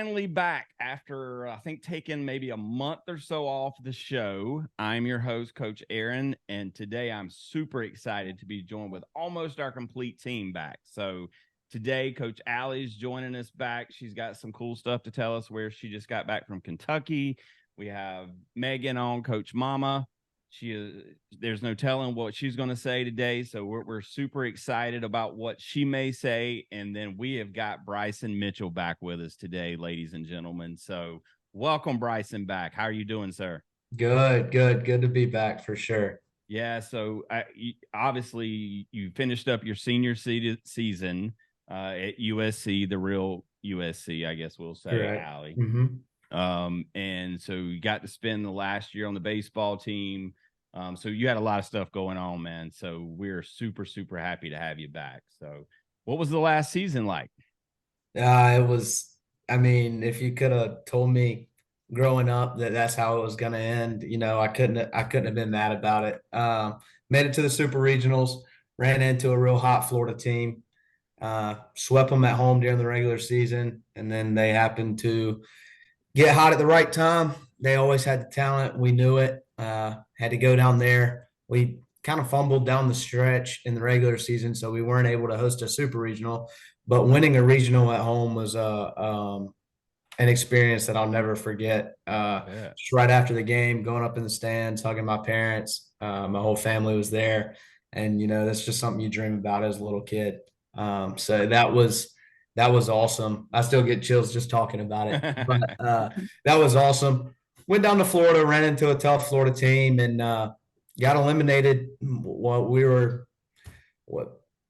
finally back after, I think, taking maybe a month or so off the show. I'm your host, Coach Aaron, and today I'm super excited to be joined with almost our complete team back. So today, Coach Allie's joining us back. She's got some cool stuff to tell us where she just got back from Kentucky. We have Megan on, Coach Mama. There's no telling what she's going to say today, so we're super excited about what she may say. And then we have got Bryson Mitchell back with us today, ladies and gentlemen. So welcome, Bryson, back. How are you doing, sir? Good to be back for sure. Yeah, so obviously you finished up your senior season at USC, the real USC, I guess we'll say, Correct. Allie. Mm-hmm. And so you got to spend the last year on the baseball team. So you had a lot of stuff going on, man. So we're super, super happy to have you back. So what was the last season like? It was, I mean, if you could have told me growing up that that's how it was going to end, I couldn't have been mad about it. Made it to the super regionals, ran into a real hot Florida team, swept them at home during the regular season. And then they happened to get hot at the right time. They always had the talent. We knew it. Had to go down there. We kind of fumbled down the stretch in the regular season, so we weren't able to host a super regional. But winning a regional at home was an experience that I'll never forget. Just right after the game, going up in the stands, hugging my parents. My whole family was there, and that's just something you dream about as a little kid. So that was awesome. I still get chills just talking about it. But that was awesome. Went down to Florida, ran into a tough Florida team, and got eliminated. Well, we were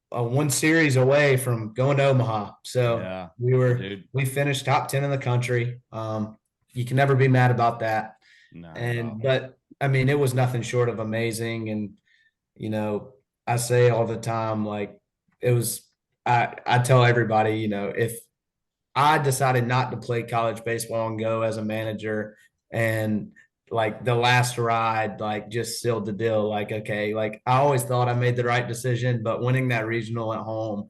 one series away from going to Omaha. So Yeah, we finished top 10 in the country. You can never be mad about that. no. But I mean, it was nothing short of amazing. And I say all the time, like it was. I tell everybody, if I decided not to play college baseball and go as a manager, and like the last ride, like just sealed the deal. Like, okay, like I always thought I made the right decision, but winning that regional at home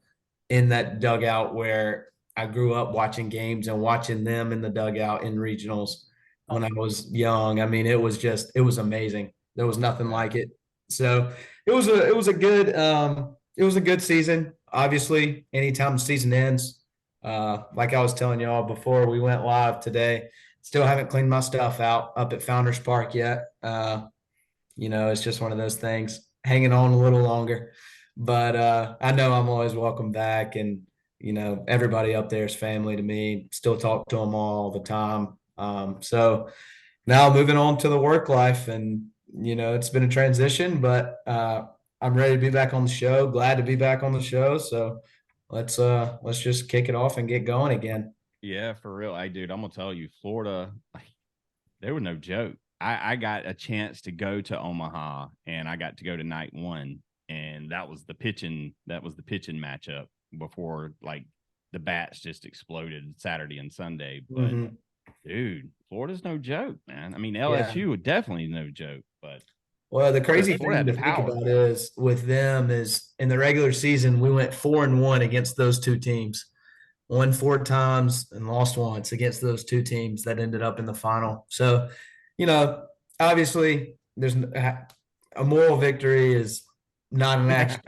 in that dugout where I grew up watching games and watching them in the dugout in regionals when I was young, I mean, it was amazing. There was nothing like it. So it was a good season. Obviously, anytime the season ends, like I was telling y'all before we went live today, still haven't cleaned my stuff out up at Founders Park yet. It's just one of those things, hanging on a little longer. But I know I'm always welcome back, and everybody up there is family to me. Still talk to them all the time. So now moving on to the work life, and it's been a transition, but I'm ready to be back on the show. Glad to be back on the show. So let's just kick it off and get going again. Yeah, for real. Hey, dude, I'm gonna tell you, Florida, like, they were no joke. I got a chance to go to Omaha, and I got to go to night one, and that was the pitching matchup before like the bats just exploded Saturday and Sunday. But dude, Florida's no joke, man. I mean, LSU would definitely no joke, but well, the crazy thing to think about is with them is in the regular season, we went 4-1 against those two teams, won 4 times and lost once against those two teams that ended up in the final. So, obviously there's a moral victory is not an action.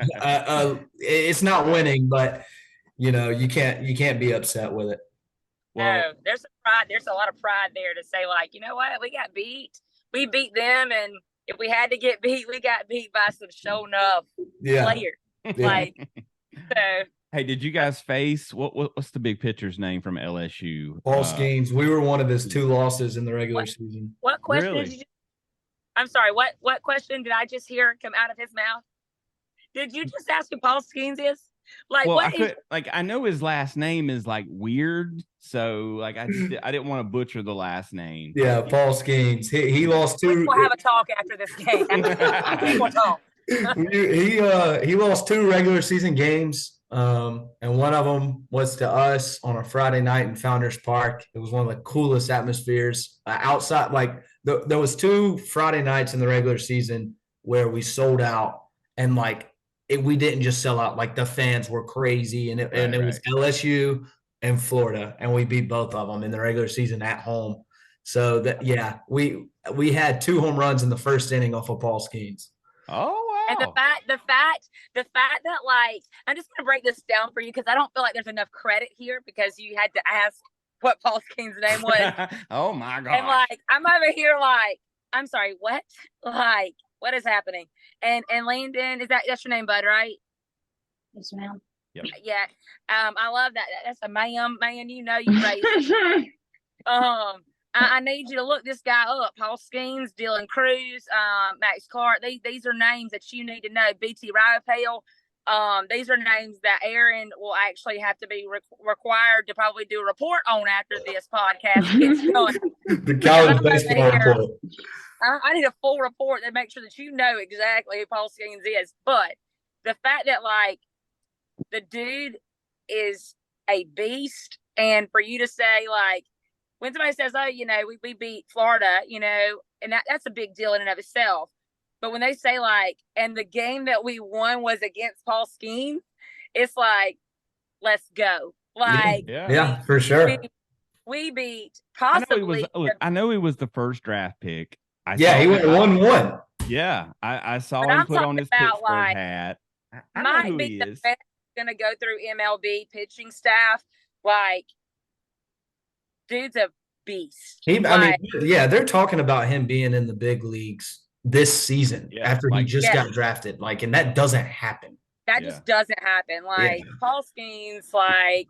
It's not winning, but you can't be upset with it. Well, no, there's pride. There's a lot of pride there to say, like, you know what, we got beat. We beat them, and if we had to get beat, we got beat by some shown up players. Like, so. Hey, did you guys face what's the big pitcher's name from LSU? Paul Skeens. We were one of his 2 losses in the regular season. What question did you? I'm sorry. What question did I just hear come out of his mouth? Did you just ask who Paul Skeens is? Like, well, I know his last name is like weird, so like I didn't want to butcher the last name. Yeah, Paul Skeens. He lost 2. We'll have a talk after this game. We'll talk. He lost 2 regular season games, and one of them was to us on a Friday night in Founders Park. It was one of the coolest atmospheres outside. Like there was 2 Friday nights in the regular season where we sold out, and like we didn't just sell out. Like the fans were crazy, and it was LSU and Florida, and we beat both of them in the regular season at home. So that we had 2 home runs in the first inning off of Paul Skeens. Oh wow! And the fact that, like, I'm just gonna break this down for you because I don't feel like there's enough credit here because you had to ask what Paul Skeens' name was. Oh my god! And like I'm over here like, I'm sorry, what? Like, what is happening? And Landon, that's your name, bud, right? Yes, ma'am. Yep. Yeah. I love that. That's a man, you know you raised it. I need you to look this guy up. Paul Skeens, Dylan Cruz, Max Clark. These are names that you need to know. BT Riopale. These are names that Aaron will actually have to be required to probably do a report on after this podcast gets done. The college baseball report. I need a full report to make sure that you know exactly who Paul Skeens is. But the fact that, like, the dude is a beast, and for you to say, like, when somebody says, oh, you know, we beat Florida, you know, and that's a big deal in and of itself. But when they say, like, and the game that we won was against Paul Skeens, it's like, let's go. Like, yeah, for sure. We beat possibly. I know he was the first draft pick. He went 1-1. Yeah, I saw him put on his Pittsburgh hat. I know who he is. Going to go through MLB pitching staff. Like, dude's a beast. They're talking about him being in the big leagues this season after he just got drafted. Like, and that doesn't happen. That just doesn't happen. Like, Paul Skeens, like,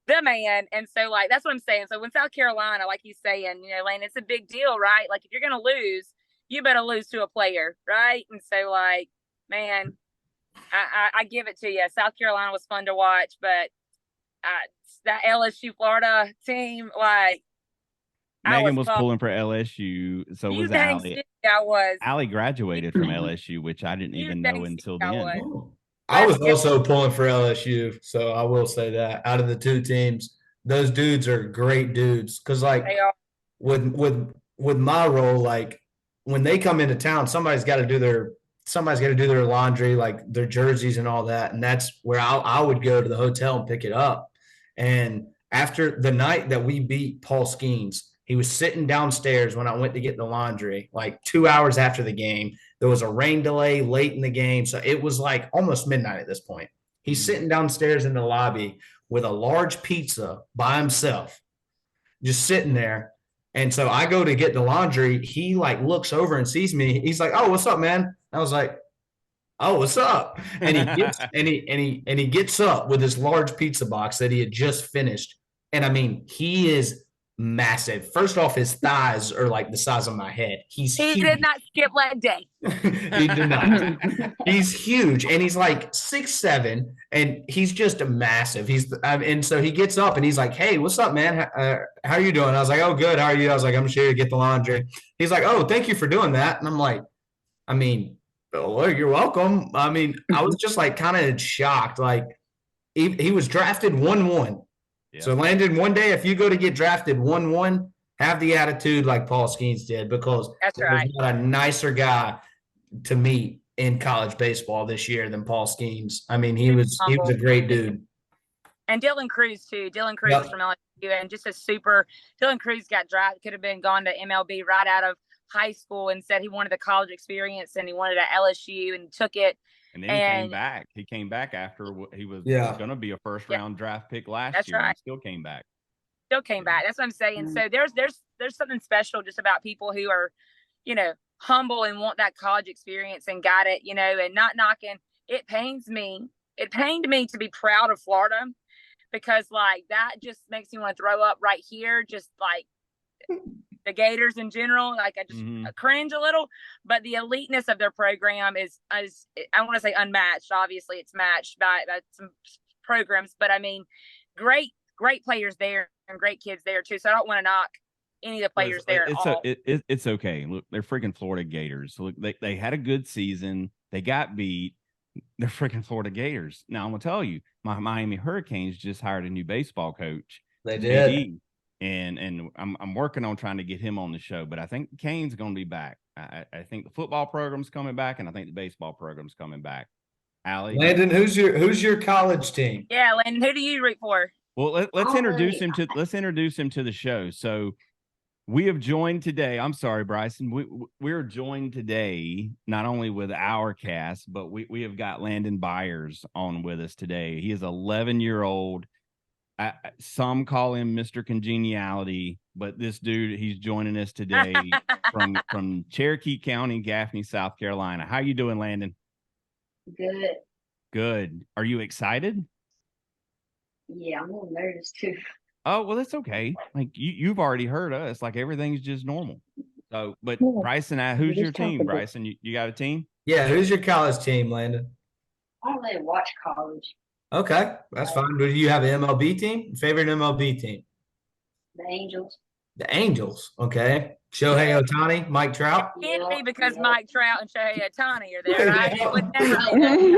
the man. And so, like, that's what I'm saying. So when South Carolina, like he's saying, you know, Lane, it's a big deal, right? Like, if you're going to lose, you better lose to a player, right? And so, like, man, I give it to you. South Carolina was fun to watch, but that LSU Florida team, like, Megan was pulling for LSU, so was Allie. I was. Allie graduated from LSU, which I didn't even know until then. I was also pulling for LSU, so I will say that out of the 2 teams, those dudes are great dudes. Because, like, with my role, like, when they come into town, somebody's got to do their laundry, like their jerseys and all that, and that's where I would go to the hotel and pick it up. And after the night that we beat Paul Skeens, he was sitting downstairs when I went to get the laundry, like 2 hours after the game. There was a rain delay late in the game, so it was like almost midnight at this point. He's sitting downstairs in the lobby with a large pizza by himself, just sitting there. And so I go to get the laundry. He, like, looks over and sees me. He's like, "Oh, what's up, man?" I was like, "Oh, what's up?" And he gets up with this large pizza box that he had just finished. And I mean, he is massive. First off, his thighs are like the size of my head. He did not skip leg day. He did not. He's huge, and he's like 6'7", and he's just a massive. And so he gets up and he's like, "Hey, what's up, man? How are you doing?" I was like, "Oh, good. How are you?" I was like, "I'm just here to get the laundry." He's like, "Oh, thank you for doing that." And I'm like, I mean, well, you're welcome. I mean, I was just like kind of shocked. Like, he was drafted 1-1. Yeah. So, Landon, one day if you go to get drafted 1-1, have the attitude like Paul Skeens did, because there's not a nicer guy to meet in college baseball this year than Paul Skeens. I mean, he was a great dude. And Dylan Cruz too. Dylan Cruz is from LSU, and just Dylan Cruz got drafted, could have been gone to MLB right out of high school, and said he wanted the college experience and he wanted at LSU and took it. And then he came back. He came back after he was going to be a first-round draft pick last year. And still came back. That's what I'm saying. So there's something special just about people who are, you know, humble and want that college experience and got it, you know, and not knocking. It pained me to be proud of Florida, because, like, that just makes me want to throw up right here, just like the Gators in general. Like, I just cringe a little, but the eliteness of their program is I want to say unmatched. Obviously it's matched by some programs, but I mean, great players there and great kids there too. So I don't want to knock any of the players there at all. It's okay. Look, they're freaking Florida Gators. Look, they had a good season. They got beat. They're freaking Florida Gators. Now I'm gonna tell you, my Miami Hurricanes just hired a new baseball coach. They did. And I'm working on trying to get him on the show, but I think Kane's going to be back. I think the football program's coming back, and I think the baseball program's coming back. Allie, Landon, who's your college team? Yeah, Landon, who do you root for? Well, let's introduce him to the show. So we have joined today. I'm sorry, Bryson. We're joined today not only with our cast, but we have got Landon Byars on with us today. He is 11-year-old. Some call him Mr. Congeniality, but this dude, he's joining us today from Cherokee County, Gaffney, South Carolina. How you doing, Landon? Good. Good. Are you excited? Yeah, I'm a little nervous too. Oh, well, that's okay. Like you've already heard us. Like everything's just normal. So, but Bryson, who's your team? Bryson, you got a team? Yeah, who's your college team, Landon? I don't really watch college. Okay, that's fine. Do you have an MLB team? Favorite MLB team? The Angels. The Angels. Okay. Shohei Ohtani, Mike Trout. It can't be because Mike Trout and Shohei Ohtani are there, right? It would never be.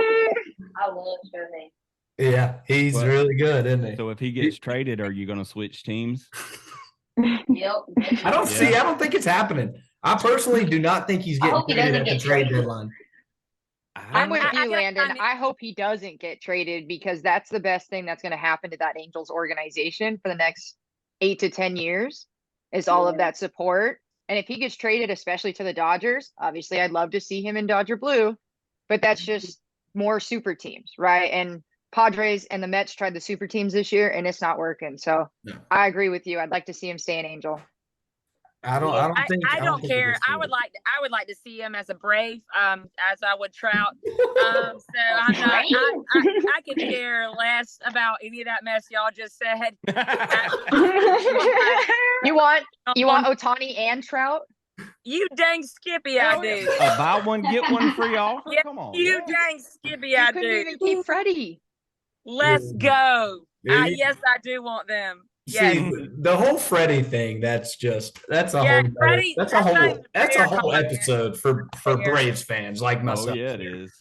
I love Shohei. Yeah, he's really good, isn't he? So if he gets traded, are you going to switch teams? Yep. I don't think it's happening. I personally do not think he's getting traded at the trade deadline. I'm with you, Landon. I hope he doesn't get traded because that's the best thing that's going to happen to that Angels organization for the next 8 to 10 years is all of that support. And if he gets traded, especially to the Dodgers, obviously I'd love to see him in Dodger blue, but that's just more super teams, right? And Padres and the Mets tried the super teams this year and it's not working. So I agree with you. I'd like to see him stay an Angel. I don't care. I would like to see him as a Brave, as I would Trout. So I'm not. I could care less about any of that mess y'all just said. You want Ohtani and Trout? You dang Skippy, I do. Buy one get one free offer. Yeah, come on. You dang Skippy, I do. Couldn't even keep Freddie. Let's go. Yes, I do want them. Yes. See, the whole Freddie thing, that's a whole episode for Braves fans like myself. Oh, yeah, it is.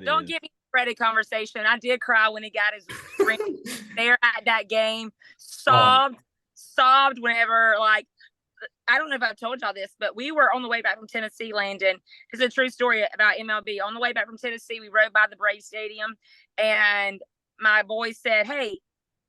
Don't give me Freddie conversation. I did cry when he got his ring there at that game. Sobbed whenever, like, I don't know if I've told y'all this, but we were on the way back from Tennessee, Landon. It's a true story about MLB. On the way back from Tennessee, we rode by the Braves Stadium, and my boys said, hey,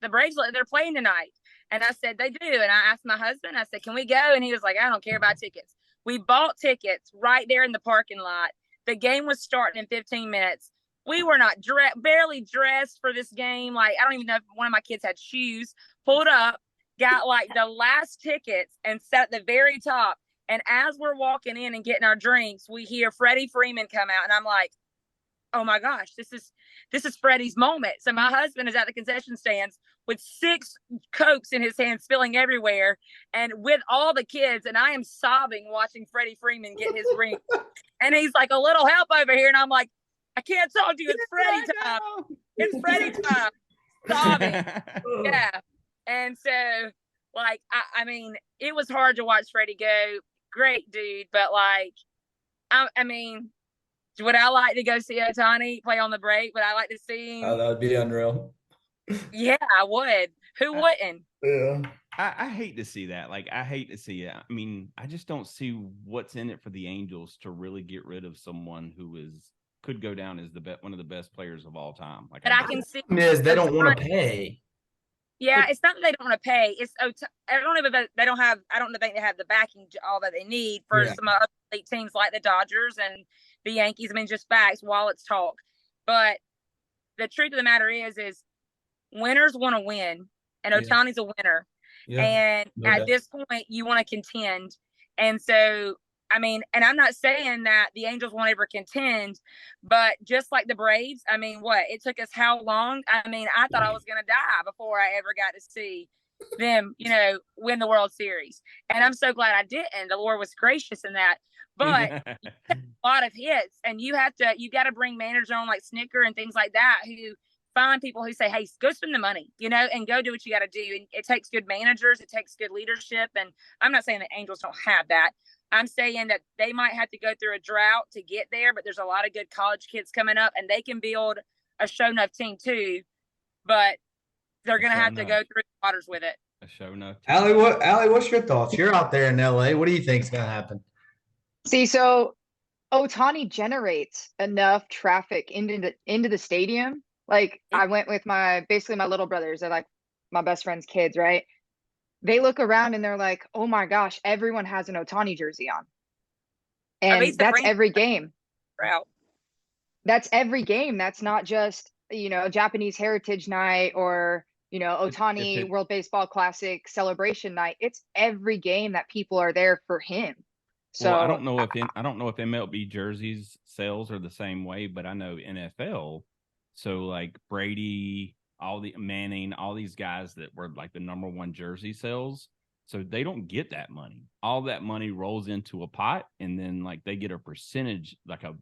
the Braves, they're playing tonight. And I said, they do. And I asked my husband, I said, can we go? And he was like, I don't care about tickets. We bought tickets right there in the parking lot. The game was starting in 15 minutes. We were not barely dressed for this game. Like, I don't even know if one of my kids had shoes. Pulled up, got like the last tickets and sat at the very top. And as we're walking in and getting our drinks, we hear Freddie Freeman come out. And I'm like, oh my gosh, this is Freddie's moment. So my husband is at the concession stands with 6 Cokes in his hand, spilling everywhere, and with all the kids, and I am sobbing watching Freddie Freeman get his ring. And he's like, a little help over here. And I'm like, I can't talk to you. It's Freddie time. It's Freddie time. Sobbing. Yeah. And so, like, I mean, it was hard to watch Freddie go. Great dude. But, like, I mean, would I like to go see Ohtani play on the break? Would I like to see him? Oh, that would be unreal. Yeah, I would. Who wouldn't? Yeah. I hate to see that. Like, I hate to see it. I mean, I just don't see what's in it for the Angels to really get rid of someone who could go down as one of the best players of all time. Like, but I can see they don't want to pay. Yeah, it's not that they don't want to pay. It's I don't know if they don't have. I don't think they have the backing all that they need for some other elite teams like the Dodgers and the Yankees. I mean, just facts while it's talk. But the truth of the matter is winners want to win, and Ohtani's a winner. Yeah, and at this point, you want to contend. And so, I mean, and I'm not saying that the Angels won't ever contend, but just like the Braves, I mean, it took us how long? I mean, I thought I was going to die before I ever got to see them, win the World Series. And I'm so glad I didn't. The Lord was gracious in that. But a lot of hits, and you got to bring managers on like Snicker and things like that who find people who say, hey, go spend the money, and go do what you got to do. And it takes good managers. It takes good leadership. And I'm not saying that Angels don't have that. I'm saying that they might have to go through a drought to get there, but there's a lot of good college kids coming up, and they can build a show enough team too. But they're going to have to go through the waters with it. A show enough. Allie, what's your thoughts? You're out there in LA. What do you think is going to happen? See, so Ohtani generates enough traffic into the stadium. Like, I went with my little brothers. They're like my best friend's kids, right? They look around and they're like, oh my gosh, everyone has an Ohtani jersey on. And that's every game. Route. That's every game. That's not just, Japanese Heritage Night or, Ohtani World Baseball Classic celebration night. It's every game that people are there for him. So well, I don't know if MLB jerseys sales are the same way, but I know NFL. So like Brady, all the Manning, all these guys that were like the number one jersey sales. So they don't get that money. All that money rolls into a pot, and then like they get a percentage, like a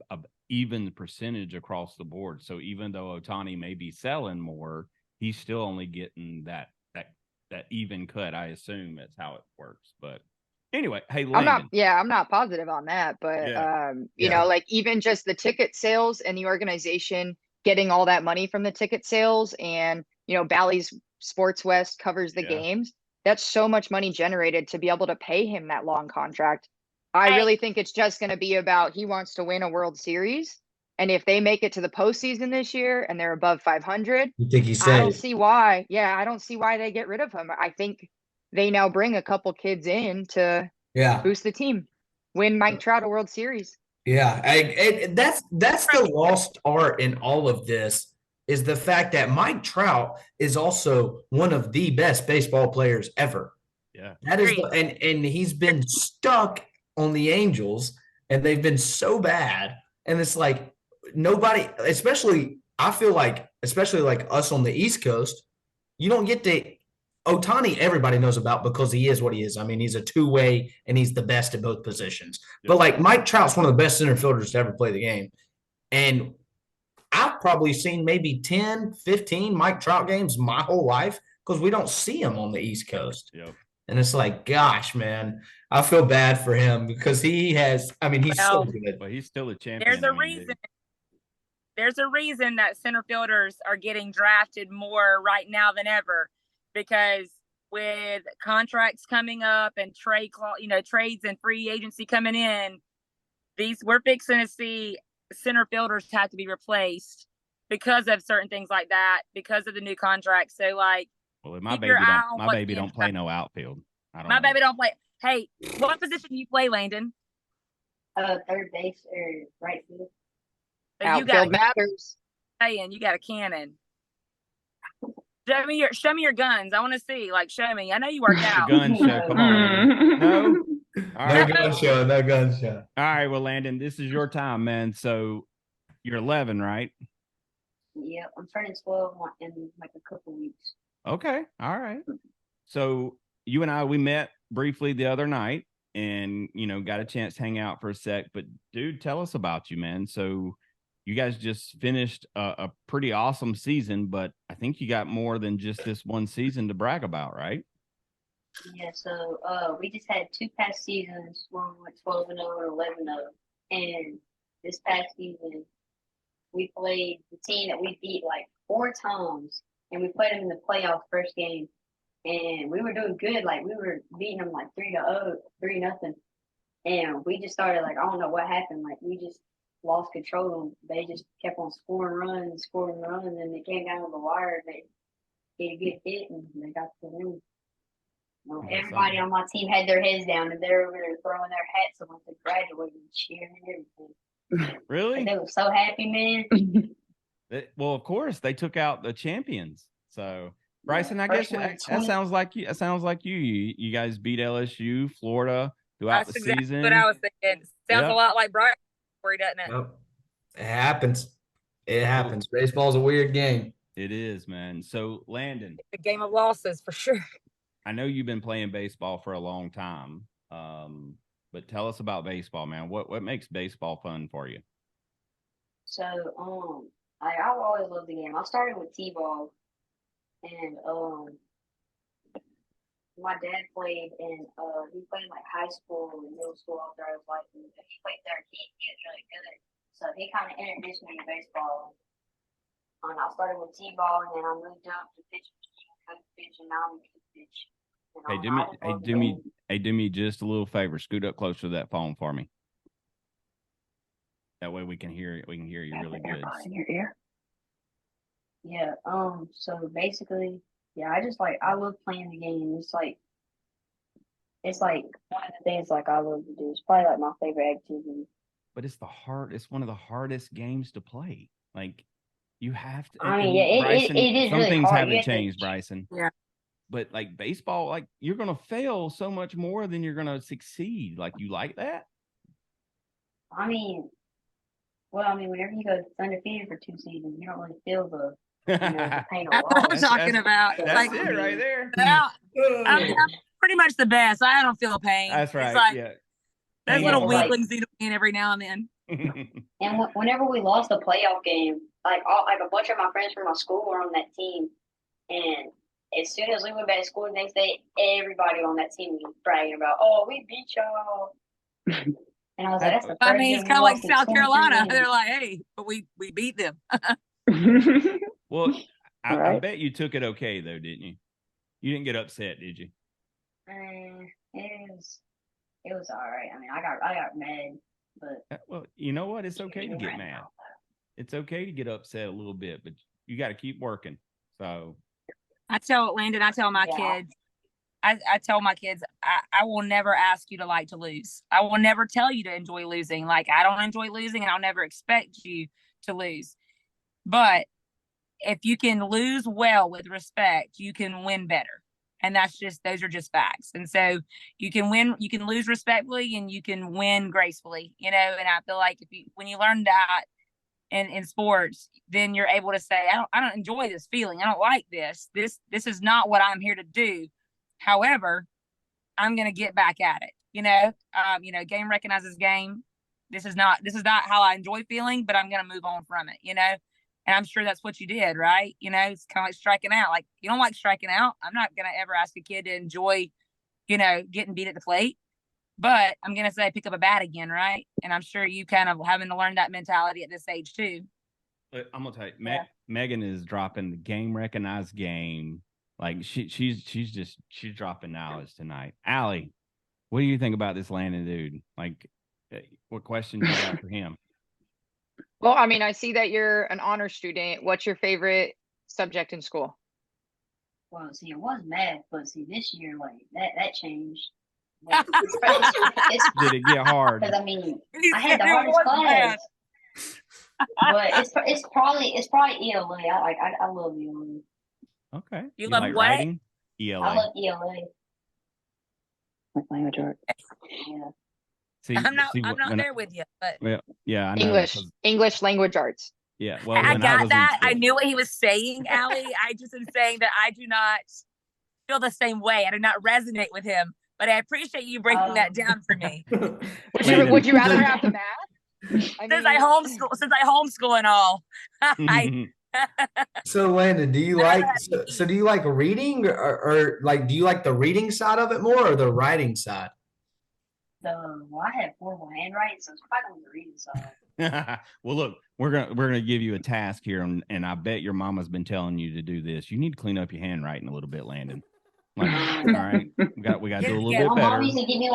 even percentage across the board. So even though Ohtani may be selling more, he's still only getting that even cut. I assume that's how it works. But anyway, hey, Landon. I'm not positive on that, but like even just the ticket sales and the organization getting all that money from the ticket sales, and Bally's Sports West covers the games. That's so much money generated to be able to pay him that long contract. I really think it's just going to be about he wants to win a World Series. And if they make it to the postseason this year and they're above 500, you think he's I don't see why. Yeah, I don't see why they get rid of him. I think they now bring a couple kids in to boost the team, win Mike Trout a World Series. Yeah, that's the lost art in all of this. Is the fact that Mike Trout is also one of the best baseball players ever. Yeah. That is and he's been stuck on the Angels, and they've been so bad. And it's like nobody, especially I feel like, especially like us on the East Coast, you don't get to Ohtani, everybody knows about because he is what he is. I mean, he's a two-way and he's the best at both positions. Yep. But like Mike Trout's one of the best center fielders to ever play the game. And I've probably seen maybe 10, 15 Mike Trout games my whole life because we don't see him on the East Coast. Yep. And it's like, gosh, man, I feel bad for him because he's so good. But he's still a champion. There's a reason that center fielders are getting drafted more right now than ever, because with contracts coming up and trades and free agency coming in, we're fixing to see center fielders have to be replaced because of certain things like that, because of the new contracts. So like, my baby don't play no outfield. My baby don't play. Hey, what position do you play, Landon? Third base or right field. So outfield matters. You got a cannon. Show me your guns. I want to see. Like, show me. I know you work out. Gun show. Come on. No. All right. No gun show. All right. Well, Landon, this is your time, man. So you're 11, right? Yeah, I'm turning 12 in like a couple weeks. Okay. All right. So you and we met briefly the other night and, got a chance to hang out for a sec. But, dude, tell us about you, man. So you guys just finished a pretty awesome season, but I think you got more than just this one season to brag about, right? Yeah, so we just had two past seasons where we went 12-0 and 11-0. And this past season, we played the team that we beat like 4 times, and we played them in the playoff first game. And we were doing good. Like, we were beating them like 3-0, 3-0. And we just started, like, I don't know what happened. Like, we just lost control. They just kept on scoring runs, and they came down to the wire. They hit a good hit, and they got the win. Everybody on my team had their heads down, and they were over there throwing their hats on like they graduated and cheering and everything. Really? They were so happy, man. Well, of course, they took out the champions. So, Bryson, I guess that sounds like you. It sounds like you. You guys beat LSU, Florida throughout the season. That's what I was thinking. Sounds a lot like Bryson, doesn't it? Well, it happens. It happens. Baseball's a weird game. It is, man. So, Landon, a game of losses for sure. I know you've been playing baseball for a long time, but tell us about baseball, man. What makes baseball fun for you? So, I've always loved the game. I started with T-ball, and my dad played, and he played like high school and middle school after I was like, he played there. He was really good, so he kind of introduced me to baseball. And I started with T-ball, and then I moved up to pitching, coach pitch, and now I'm coach pitch. Do me just a little favor. Scoot up closer to that phone for me. That way we can hear it. We can hear you really good. In your ear. Yeah. So basically, Yeah, I love playing the game. It's like one of the things like I love to do. It's probably like my favorite activity. But it's one of the hardest games to play. Like you have to. I mean, yeah, Bryson, it is some really things hard. haven't changed, Bryson. Yeah. But like baseball, like you're gonna fail so much more than you're gonna succeed. Like you like that? I mean, whenever you go undefeated for 2 seasons, you don't really feel the the pain of That's what I'm loss. talking about. That's Like, it right there. I'm pretty much the best. I don't feel pain. That's right. It's like, yeah. those Yeah, little but, like- weaklings need to win every now and then. And whenever we lost the playoff game, like a bunch of my friends from my school were on that team, and as soon as we went back to school the next day, everybody on that team was bragging about, "Oh, we beat y'all." And I was like, "That's the first I mean, it's kind of like South Carolina. They're like, hey, but we beat them. Well, I Right. bet you took it okay though, didn't you? You didn't get upset, did you? It was all right. I mean, I got mad, but Well, you know what? It's okay to get mad. It's okay to get upset a little bit, but you got to keep working. So I tell Landon, I tell my kids, I tell my kids, I will never ask you to like to lose. I will never tell you to enjoy losing. Like, I don't enjoy losing, and I'll never expect you to lose. But if you can lose well with respect, you can win better. And those are just facts. And so you can lose respectfully and you can win gracefully, and I feel like when you learn that in sports, then you're able to say, I don't enjoy this feeling. I don't like this. This is not what I'm here to do. However, I'm going to get back at it. Game recognizes game. This is not how I enjoy feeling, but I'm going to move on from it, And I'm sure that's what you did, right? It's kind of like striking out. Like, you don't like striking out. I'm not going to ever ask a kid to enjoy, getting beat at the plate. But I'm going to say pick up a bat again, right? And I'm sure you kind of having to learn that mentality at this age too. I'm going to tell you, Megan is dropping the game recognized game. Like she's dropping knowledge tonight. Allie, what do you think about this Landon dude? Like, what questions you got for him? Well, I mean, I see that you're an honor student. What's your favorite subject in school? Well, see, it was math, but see, this year, like that changed. Did it get hard? Because I had the hardest class. But it's probably ELA. I love ELA. Okay. You love like what? Writing? ELA. I love ELA. Like language art. Yeah. See, I'm not there with you, but yeah, I know English language arts. Yeah, well, I got that. I I knew what he was saying, Allie. I just am saying that I do not feel the same way. I do not resonate with him, but I appreciate you breaking that down for me. Would you rather have the math? Since I homeschool and all, So Landon, do you like reading or like do you like the reading side of it more or the writing side? I have horrible handwriting, so it's probably on the reading side. Well, look, we're gonna give you a task here, and I bet your mama's been telling you to do this. You need to clean up your handwriting a little bit, Landon. Like, all right, we got to do a little bit My better. mom used to give me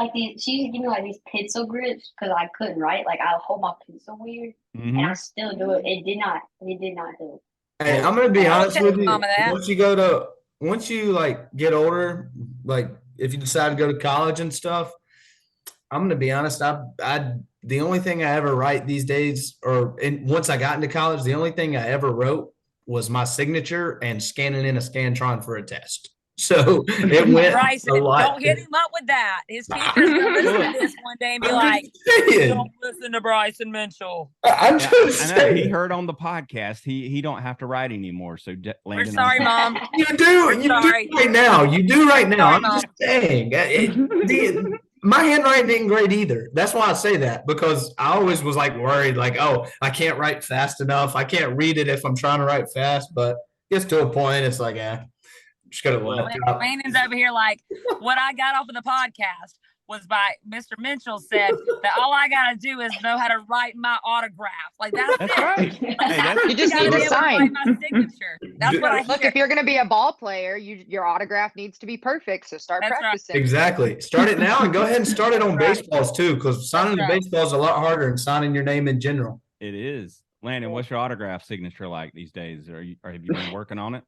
these pencil grips because I couldn't write. Like I hold my pencil weird, and I still do it. It did not help. Hey, I'm gonna be honest with you. Once you like get older, like if you decide to go to college and stuff, I'm gonna be honest. The only thing I ever write these days, once I got into college, the only thing I ever wrote was my signature and scanning in a Scantron for a test. So it went Bryson, a lot. don't hit him up with that. His teacher's gonna listen to this one day and be like, "Don't listen to Bryson Mitchell." I'm just saying. He heard on the podcast. He don't have to write anymore. So We're sorry, Mom. You do right now. You do right now. I'm just saying. My handwriting ain't great either. That's why I say that, because I always was like worried, like, oh, I can't write fast enough. I can't read it if I'm trying to write fast. But it gets to a point, it's like, just gotta Landon's over here like, what I got off of the podcast was by Mr. Mitchell said that all I gotta do is know how to write my autograph. Like that's right. You just need to sign my signature. That's what I hear. Look, if you're gonna be a ball player, your autograph needs to be perfect. So start practicing. Right. Exactly. Start it now and go ahead and start it on baseballs too, because signing the baseball is a lot harder than signing your name in general. It is. Landon, what's your autograph signature like these days? Have you been working on it?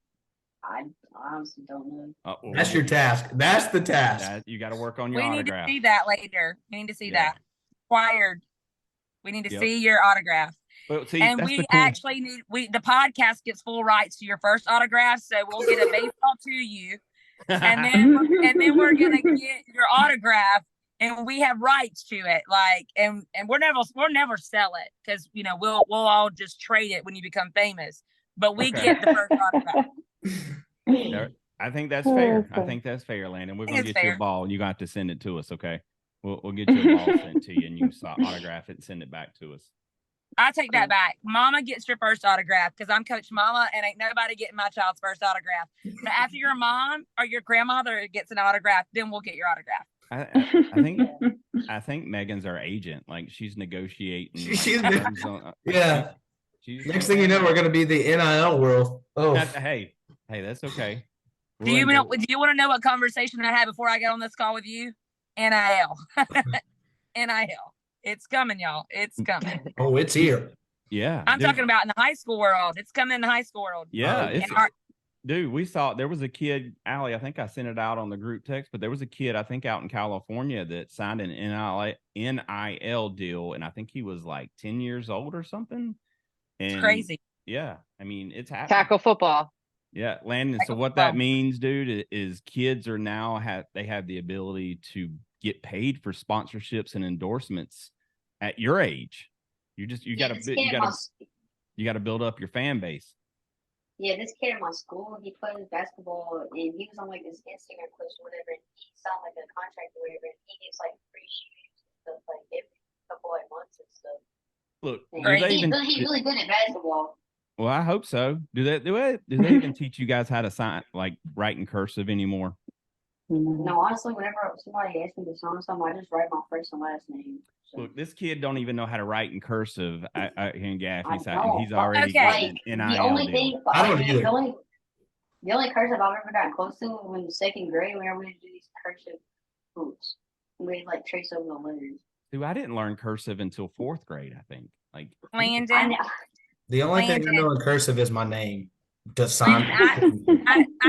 I honestly don't know. Well, That's your task. That's the task. you got to work on your autograph. We need to see that later. We need to see that. Required. We need to see your autograph. Well, see, and we actually need the podcast gets full rights to your first autograph, so we'll get a baseball to you, and then we're gonna get your autograph, and we have rights to it. Like, and we'll never sell it because we'll all just trade it when you become famous. But we get the first autograph. I think that's fair. I think that's fair, Landon. We're gonna get you a ball, and you're gonna have to send it to us, okay? We'll get you a ball sent to you, and you can autograph it and send it back to us. I take that back. Mama gets your first autograph because I'm Coach Mama, and ain't nobody getting my child's first autograph. But after your mom or your grandmother gets an autograph, then we'll get your autograph. I think Megan's our agent. Like, she's negotiating. Yeah. Next thing you know, we're gonna be the NIL world. Oh, hey, that's okay. Do you want to know what conversation I had before I got on this call with you? NIL. NIL. It's coming, y'all. It's coming. Oh, it's here. Yeah. I'm talking about in the high school world. It's coming in the high school world. Yeah. Dude, we saw there was a kid, Allie, I think I sent it out on the group text, but there was a kid, I think, out in California that signed an NIL deal, and I think he was like 10 years old or something. And it's crazy. Yeah. I mean, it's happening. Tackle football. Yeah, Landon. So what that means, dude, is kids are now have the ability to get paid for sponsorships and endorsements at your age. You got to build up your fan base. Yeah, this kid in my school, he plays basketball, and he was on like this Instagram post or whatever, and he signed like a contract or whatever, and he gets like free shoes and stuff like every couple of months and stuff. Look, he's really good at basketball. Well, I hope so. Do they even teach you guys how to sign, like, write in cursive anymore? No, honestly, whenever somebody asks me to sign something, I just write my first and last name. So. Look, this kid don't even know how to write in cursive here in Gaffney's side, and he's already getting an NIL. The only thing I don't either. The only cursive I've ever gotten close to was in second grade whenever we had to do these cursive hoops. We like trace over the letters. Dude, I didn't learn cursive until fourth grade, I think. Like, Landon. The only thing I know in cursive is my name. I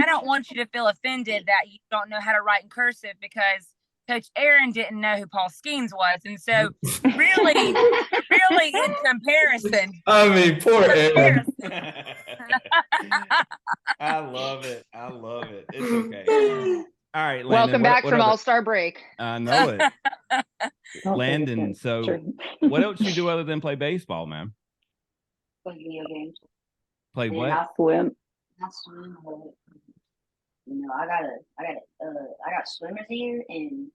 don't want you to feel offended that you don't know how to write in cursive because Coach Aaron didn't know who Paul Skeens was. And so really in comparison. I mean, poor Aaron. I love it. It's okay. All right, Landon, welcome back from All-Star break. I know it. Landon, so what else you do other than play baseball, man? Play video games. Play what? I swim. I swim, but I got swimmer's ear, and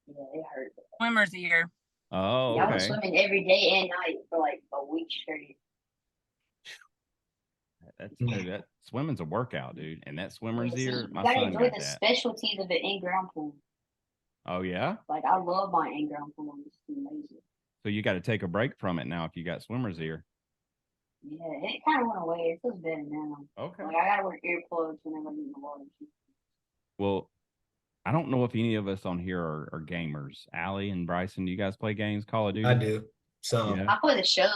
it hurt. Swimmer's ear. Oh, okay. I was swimming every day and night for like a week straight. That swimming's a workout, dude. And that swimmer's ear, my son son enjoy got the that. specialties of an in-ground pool. Oh yeah. Like I love my in-ground pool. It's amazing. So you got to take a break from it now if you got swimmer's ear. Yeah, it kind of went away. It feels better now. Okay. Like I gotta wear earplugs whenever I'm in the water. Well, I don't know if any of us on here are gamers. Allie and Bryson, do you guys play games, Call of Duty? I do. So I play the show.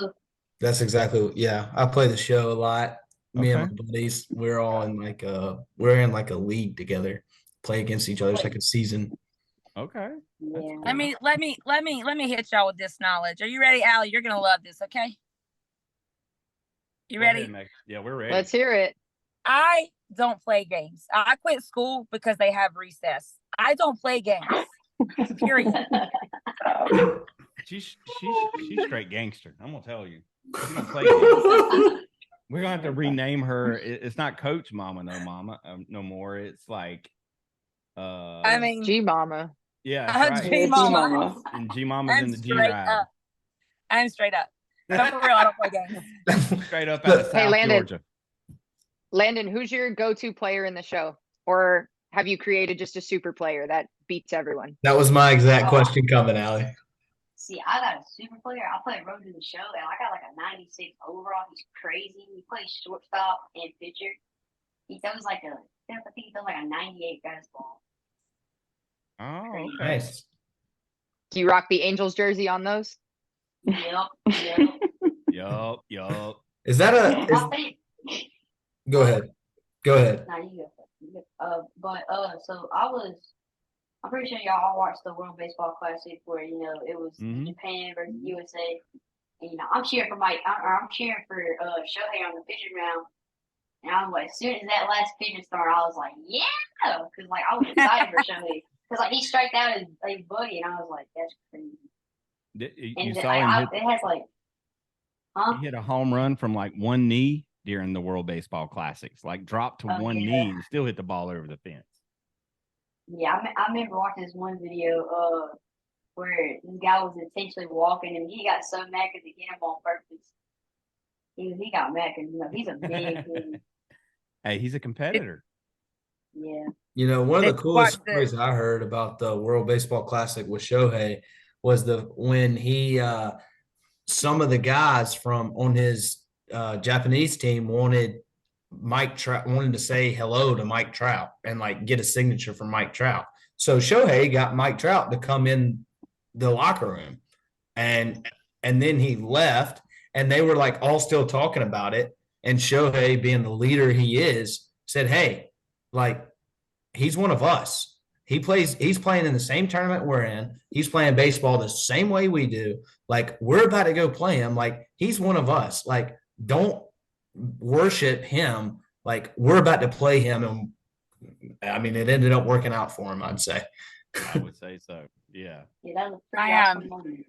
That's exactly I play the show a lot. Me and my buddies, we're in like a league together, play against each other. It's like a season. Okay. Yeah. Cool. Let me hit y'all with this knowledge. Are you ready, Allie? You're gonna love this, okay? You ready? Ahead, yeah, we're ready. Let's hear it. I don't play games. I quit school because they have recess. I don't play games. Period. She's straight gangster. I'm gonna tell you. She don't play games. We're gonna have to rename her. It's not Coach Mama, no more. It's like, I mean, G Mama. Yeah, right. G Mama. And G Mama's in the G ride. I'm straight up. But for real, I don't play games. Straight up out of South Georgia. Landon, who's your go-to player in the show? Or have you created just a super player that beats everyone? That was my exact question coming, Allie. See, I got a super player. I play road to the show, and I got like a 96 overall. He's crazy. He plays shortstop and pitcher. He throws like I think he throws like a 98 fastball. Oh, okay. Nice. Do you rock the Angels jersey on those? Yep. Yup. Is that go ahead. Nah, you go. So I'm pretty sure y'all all watched the World Baseball Classic where, it was Japan versus USA. And, I'm cheering for I'm cheering for Shohei on the pitching mound. And I was like, as soon as that last pitch started, I was like, yeah, because like I was excited for Shohei because like he striked out his buddy, and I was like, that's crazy. You saw him it has like, huh? He hit a home run from like one knee during the World Baseball Classics, like dropped to one knee and still hit the ball over the fence. Yeah, I remember watching this one video where this guy was intentionally walking, and he got so mad because he hit him on purpose. He got mad because he's a big dude. Hey, he's a competitor. Yeah. One of the coolest stories I heard about the World Baseball Classic with Shohei was when he some of the guys on his Japanese team wanted to say hello to Mike Trout and like get a signature from Mike Trout. So Shohei got Mike Trout to come in the locker room, and then he left, and they were like all still talking about it. And Shohei, being the leader he is, said, "Hey, like he's one of us. He's playing in the same tournament we're in. He's playing baseball the same way we do. Like, we're about to go play him. Like, he's one of us. Like, don't worship him. Like, we're about to play him." And I mean, it ended up working out for him, I'd say. I would say so. Yeah. That was pretty awesome moment.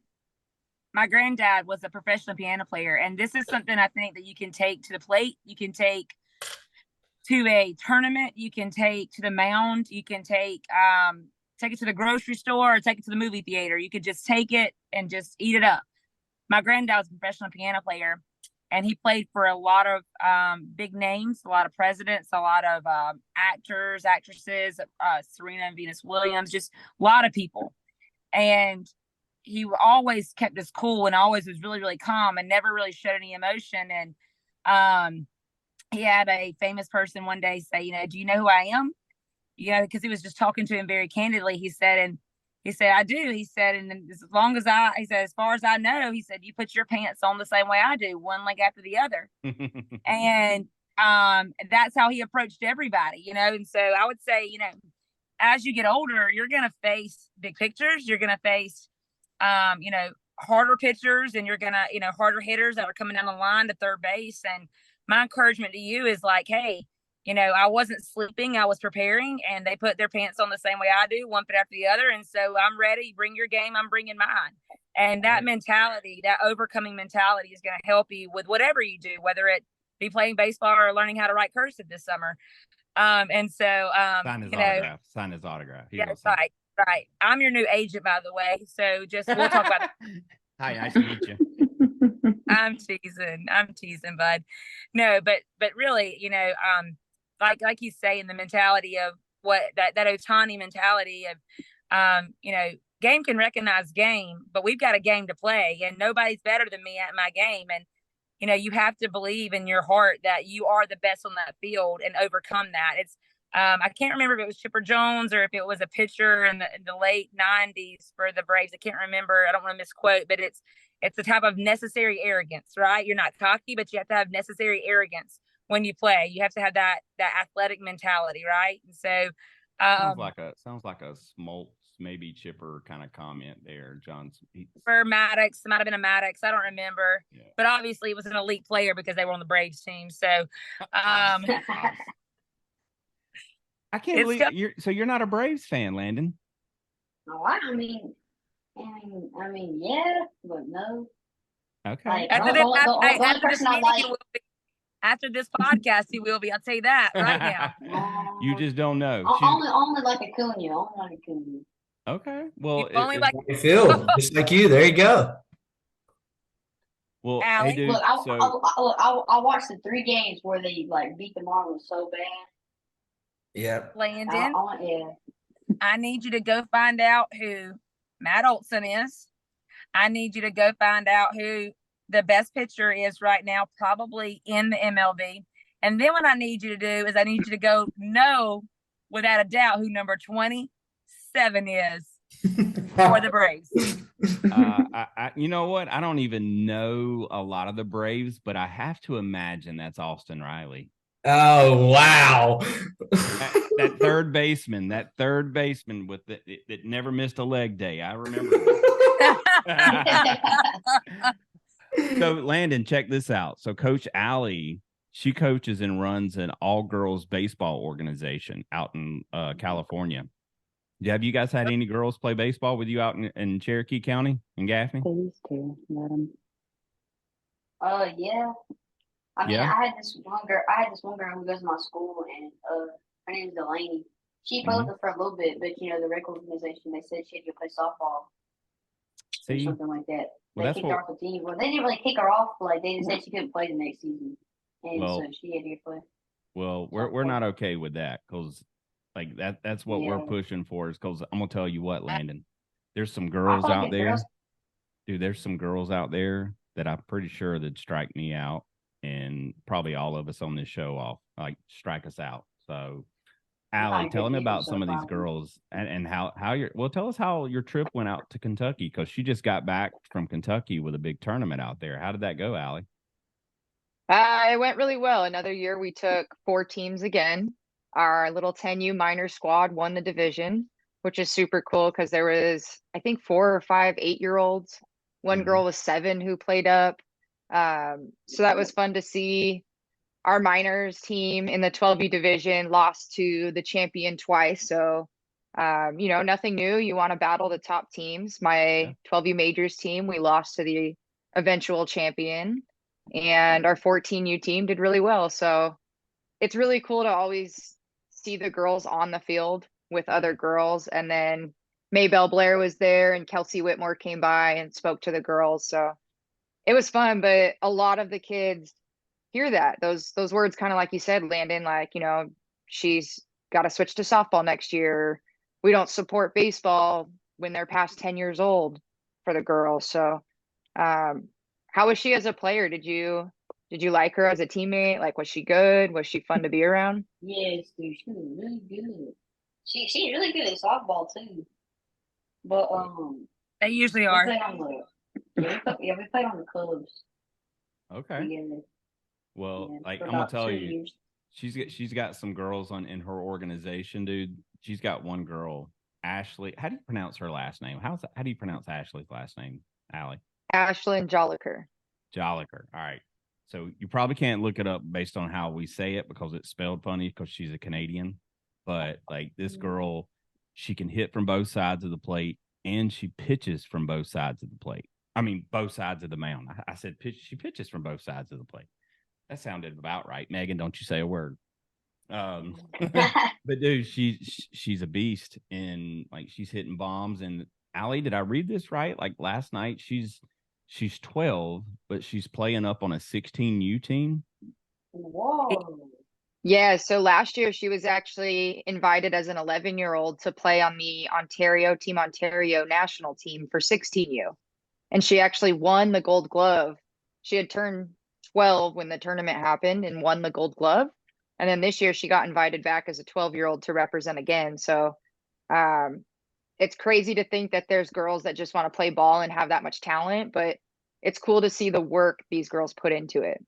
My granddad was a professional piano player, and this is something I think that you can take to the plate. You can take to a tournament. You can take to the mound. You can take it to the grocery store or take it to the movie theater. You could just take it and just eat it up. My granddad was a professional piano player, and he played for a lot of big names, a lot of presidents, a lot of actors, actresses, Serena and Venus Williams, just a lot of people. And he always kept us cool and always was really, really calm and never really showed any emotion. And he had a famous person one day say, "Do you know who I am?" Because he was just talking to him very candidly. He said, "I do." He said, "And as long as as far as I know," he said, "you put your pants on the same way I do, one leg after the other." And that's how he approached everybody, And so I would say, as you get older, you're going to face big pictures. You're going to face, harder pitchers, and you're going to, harder hitters that are coming down the line to third base. And my encouragement to you is like, hey, I wasn't sleeping. I was preparing, and they put their pants on the same way I do, one foot after the other. And so I'm ready. Bring your game. I'm bringing mine. And that mentality, that overcoming mentality is going to help you with whatever you do, whether it be playing baseball or learning how to write cursive this summer. And so, sign his autograph. Yeah, right. I'm your new agent, by the way. So we'll talk about it. Hi, nice to meet you. I'm teasing, bud. No, but really, like you say, in the mentality of what that Ohtani mentality of, game can recognize game, but we've got a game to play, and nobody's better than me at my game. And, you have to believe in your heart that you are the best on that field and overcome that. It's, I can't remember if it was Chipper Jones or if it was a pitcher in the late 90s for the Braves. I can't remember. I don't want to misquote, but it's a type of necessary arrogance, right? You're not cocky, but you have to have necessary arrogance when you play. You have to have that athletic mentality, right? And so sounds like a Smoltz, maybe Chipper kind of comment there, John. For Maddox, it might have been a Maddox. I don't remember, but obviously it was an elite player because they were on the Braves team. So, I can't believe you're not a Braves fan, Landon. No, I mean, yeah, but no. Okay. Like, after this podcast, he will be. I'll tell you that right now. You just don't know. Only like Acuna. Okay. Well, Phil, just like you. There you go. Well, Allie, hey, dude, look, I watched the 3 games where they like beat the Marlins so bad. Yeah. Landon, I need you to go find out who Matt Olson is. I need you to go find out who the best pitcher is right now, probably in the MLB. And then what I need you to do is I need you to go know without a doubt who number 27 is for the Braves. You know what? I don't even know a lot of the Braves, but I have to imagine that's Austin Riley. Oh, wow. that third baseman with that never missed a leg day. I remember that. So Landon, check this out. So Coach Allie, she coaches and runs an all-girls baseball organization out in California. Have you guys had any girls play baseball with you out in Cherokee County in Gaffney? They used to let them. Yeah. I mean, I had this one girl who goes to my school, and her name's Delaney. She played for a little bit, but the rec organization, they said she had to play softball or something like that. They kicked her off the team. Well, they didn't really kick her off, but like they just said she couldn't play the next season, and so she had to play. Well, we're not okay with that because like that's what we're pushing for. Is because I'm gonna tell you what, Landon, there's some girls out there, dude. There's some girls out there that I'm pretty sure that'd strike me out, and probably all of us on this show off, like strike us out. So, Allie, tell me about some of these girls and how tell us how your trip went out to Kentucky, because she just got back from Kentucky with a big tournament out there. How did that go, Allie? It went really well. Another year we took 4 teams again. Our little 10U minor squad won the division, which is super cool because there was, I think, 4 or 5 8-year-olds. One girl was 7 who played up. So that was fun to see. Our minors team in the 12U division lost to the champion twice. So, nothing new. You want to battle the top teams. My 12U majors team, we lost to the eventual champion, and our 14U team did really well. So it's really cool to always see the girls on the field with other girls. And then Maybelle Blair was there and Kelsey Whitmore came by and spoke to the girls. So it was fun, but a lot of the kids hear that those words, kind of like you said, Landon, like, she's got to switch to softball next year. We don't support baseball when they're past 10 years old for the girls. So how was she as a player? Did you like her as a teammate? Like, was she good? Was she fun to be around? Yes, dude, she was really good. She's really good at softball too. But they usually are. We played on the Cubs. Okay. Together. Well, like I'm gonna tell you, she's got some girls in her organization, dude. She's got one girl, Ashley. How do you pronounce her last name? How do you pronounce Ashley's last name, Allie? Ashlyn Jolliker. Jolliker. All right. So you probably can't look it up based on how we say it because it's spelled funny because she's a Canadian. But like this girl, she can hit from both sides of the plate and she pitches from both sides of the plate. I mean, both sides of the mound. I said pitch. She pitches from both sides of the plate. That sounded about right. Megan, don't you say a word. But dude, she's a beast, and like she's hitting bombs. And Allie, did I read this right? Like last night, she's 12, but she's playing up on a 16U team. Whoa. Yeah, so last year she was actually invited as an 11-year-old to play on the Team Ontario national team for 16U. And she actually won the Gold Glove. She had turned 12 when the tournament happened and won the Gold Glove. And then this year she got invited back as a 12-year-old to represent again. So it's crazy to think that there's girls that just want to play ball and have that much talent, but it's cool to see the work these girls put into it.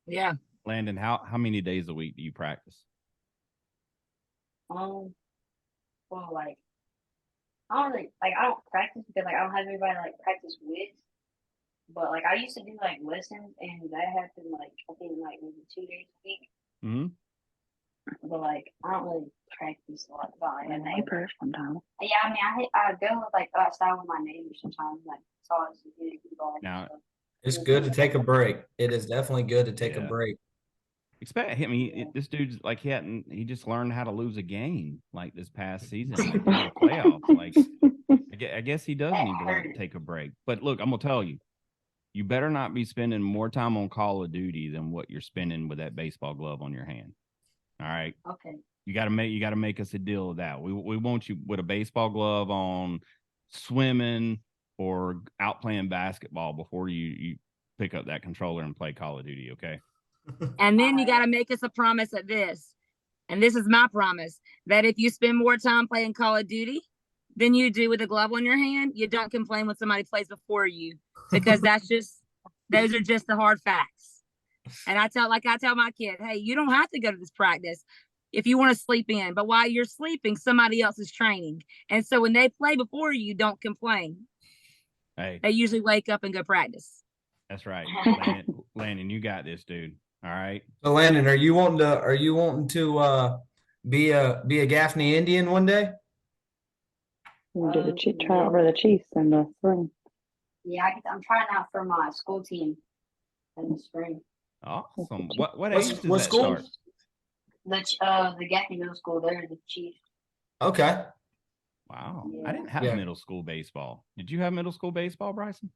Yeah. Landon, how many days a week do you practice? Well, like I don't practice because like I don't have anybody to like practice with. But like I used to do like lessons, and that happened like I think like maybe 2 days a week. Mm-hmm. But like I don't really practice a lot. And neighbors sometimes. Yeah, I mean I go like outside with my neighbors sometimes, like so I just do ball. Now, it's good to take a break. It is definitely good to take a break. This dude's like he just learned how to lose a game like this past season, like in the playoffs. Like I guess he does need to learn to take a break. But look, I'm gonna tell you, you better not be spending more time on Call of Duty than what you're spending with that baseball glove on your hand. All right. Okay. You gotta make us a deal of that. We want you with a baseball glove on, swimming or out playing basketball before you pick up that controller and play Call of Duty. Okay. And then you got to make us a promise at this. And this is my promise, that if you spend more time playing Call of Duty than you do with a glove on your hand, you don't complain when somebody plays before you, because those are just the hard facts. And I tell my kid, hey, you don't have to go to this practice if you want to sleep in. But while you're sleeping, somebody else is training. And so when they play before you, don't complain. Hey, they usually wake up and go practice. That's right. Landon, you got this, dude. All right. So Landon, are you wanting to be a Gaffney Indian one day? We'll do the try out for the Chiefs in the spring. Yeah, I'm trying out for my school team in the spring. Awesome. What age does that school? start? The Gaffney Middle School. They're the Chiefs. Okay. Wow. Yeah. I didn't have middle school baseball. Did you have middle school baseball, Bryson?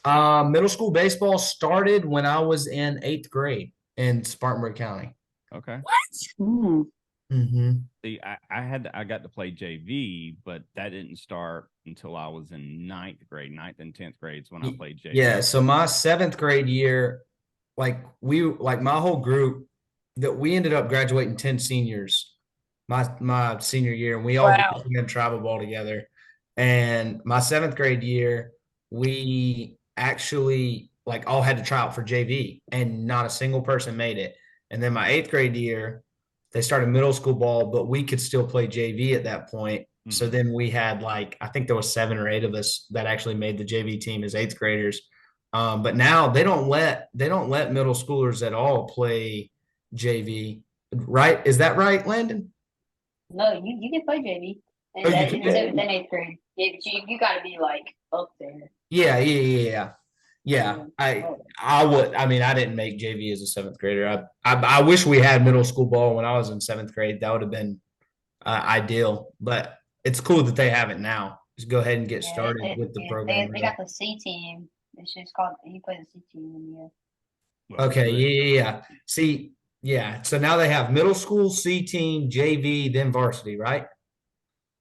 Middle school baseball started when I was in 8th grade in Spartanburg County. Okay. What? Mm-hmm. See, I got to play JV, but that didn't start until I was in 9th and 10th grades when I played JV. Yeah. So my 7th grade year, my whole group, that we ended up graduating 10 seniors my senior year, and we all began travel ball together. And my 7th grade year, we actually all had to try out for JV, and not a single person made it. And then my 8th grade year, they started middle school ball, but we could still play JV at that point. Mm-hmm. So then we had I think there was 7 or 8 of us that actually made the JV team as 8th graders. But now they don't let middle schoolers at all play JV, right? Is that right, Landon? No, you can play JV in 7th and 8th grade. Yeah, but you got to be up there. Yeah. I would. I mean, I didn't make JV as a 7th grader. I wish we had middle school ball when I was in 7th grade. That would have been ideal. But it's cool that they have it now. Just go ahead and get started with the program. They got the C team. It's just called. You play the C team in the year. Okay. Yeah. See. Yeah. So now they have middle school, C team, JV, then varsity, right?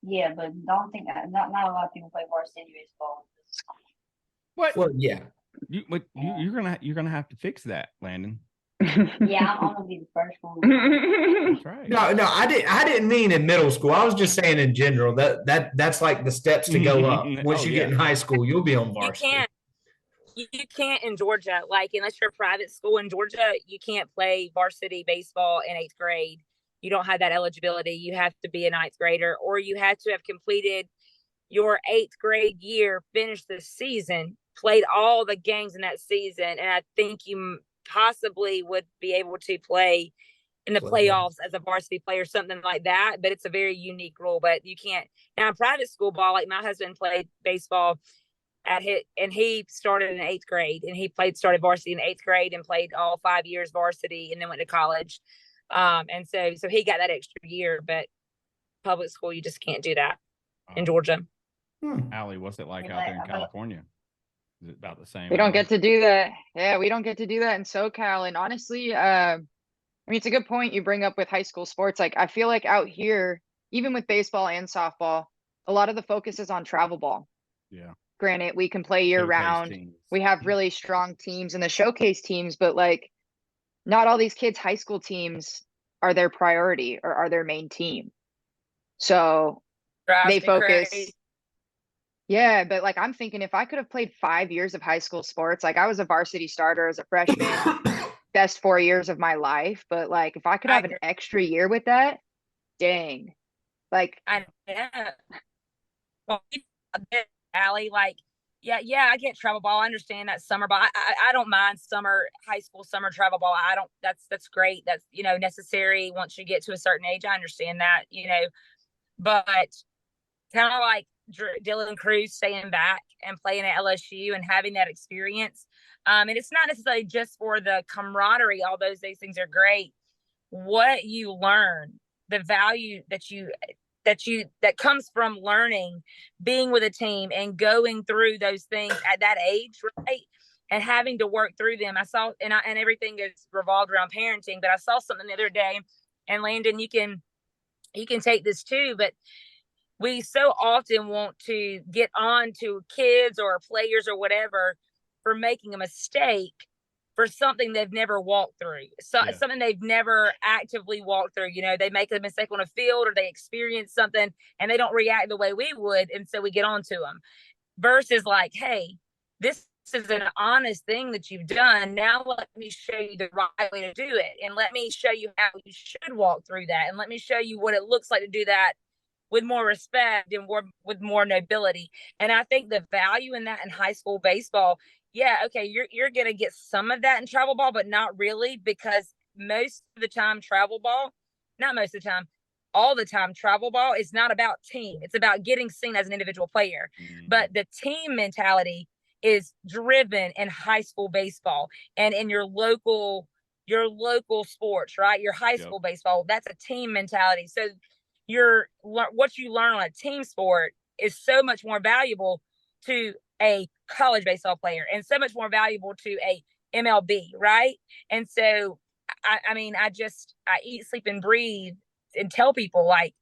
Yeah, but don't think that not a lot of people play varsity baseball. What? Well, yeah. You're gonna have to fix that, Landon. Yeah, I'm gonna be the first one. That's right. No, I didn't mean in middle school. I was just saying in general that's the steps to go up. Once you get in high school, you'll be on varsity. You can't in Georgia, unless you're a private school in Georgia, you can't play varsity baseball in 8th grade. You don't have that eligibility. You have to be a 9th grader, or you have to have completed your 8th grade year, finished the season, played all the games in that season, and I think you possibly would be able to play in the playoffs as a varsity player, something like that. But it's a very unique rule. But you can't now in private school ball. My husband played baseball and he started in 8th grade, and he started varsity in 8th grade and played all 5 years varsity, and then went to college. And so he got that extra year. But public school, you just can't do that in Georgia. Allie, what's it like out there in California? Is it about the same? We don't get to do that. Yeah, we don't get to do that in SoCal. And honestly, it's a good point you bring up with high school sports. I feel like out here, even with baseball and softball, a lot of the focus is on travel ball. Yeah. Granted, we can play year round. We have really strong teams and the showcase teams, but not all these kids' high school teams are their priority or are their main team. So they focus. Crazy. Yeah, but I'm thinking if I could have played 5 years of high school sports, I was a varsity starter as a freshman, best 4 years of my life. But if I could have an extra year with that, dang. I know. Well, Allie, I get travel ball. I understand that summer ball. I don't mind high school summer travel ball. That's great. That's, necessary once you get to a certain age. I understand that, but kind of like Dylan Cruz staying back and playing at LSU and having that experience. And it's not necessarily just for the camaraderie, although these things are great. What you learn, the value that comes from learning, being with a team and going through those things at that age, right? And having to work through them. I saw, and everything is revolved around parenting, but I saw something the other day, and Landon, you can take this too, but we so often want to get on to kids or players or whatever for making a mistake for something they've never walked through. Something they've never actively walked through. They make a mistake on a field or they experience something and they don't react the way we would. And so we get on to them versus hey, this is an honest thing that you've done. Now let me show you the right way to do it. And let me show you how you should walk through that. And let me show you what it looks like to do that with more respect and with more nobility. And I think the value in that in high school baseball, yeah, okay, you're going to get some of that in travel ball, but not really, because most of the time travel ball, not most of the time, all the time travel ball is not about team. It's about getting seen as an individual player. But the team mentality is driven in high school baseball and in your local sports, right? Your high school baseball, that's a team mentality. So what you learn on a team sport is so much more valuable to a college baseball player and so much more valuable to a MLB, right? And so I mean, I eat, sleep, and breathe and tell people, like,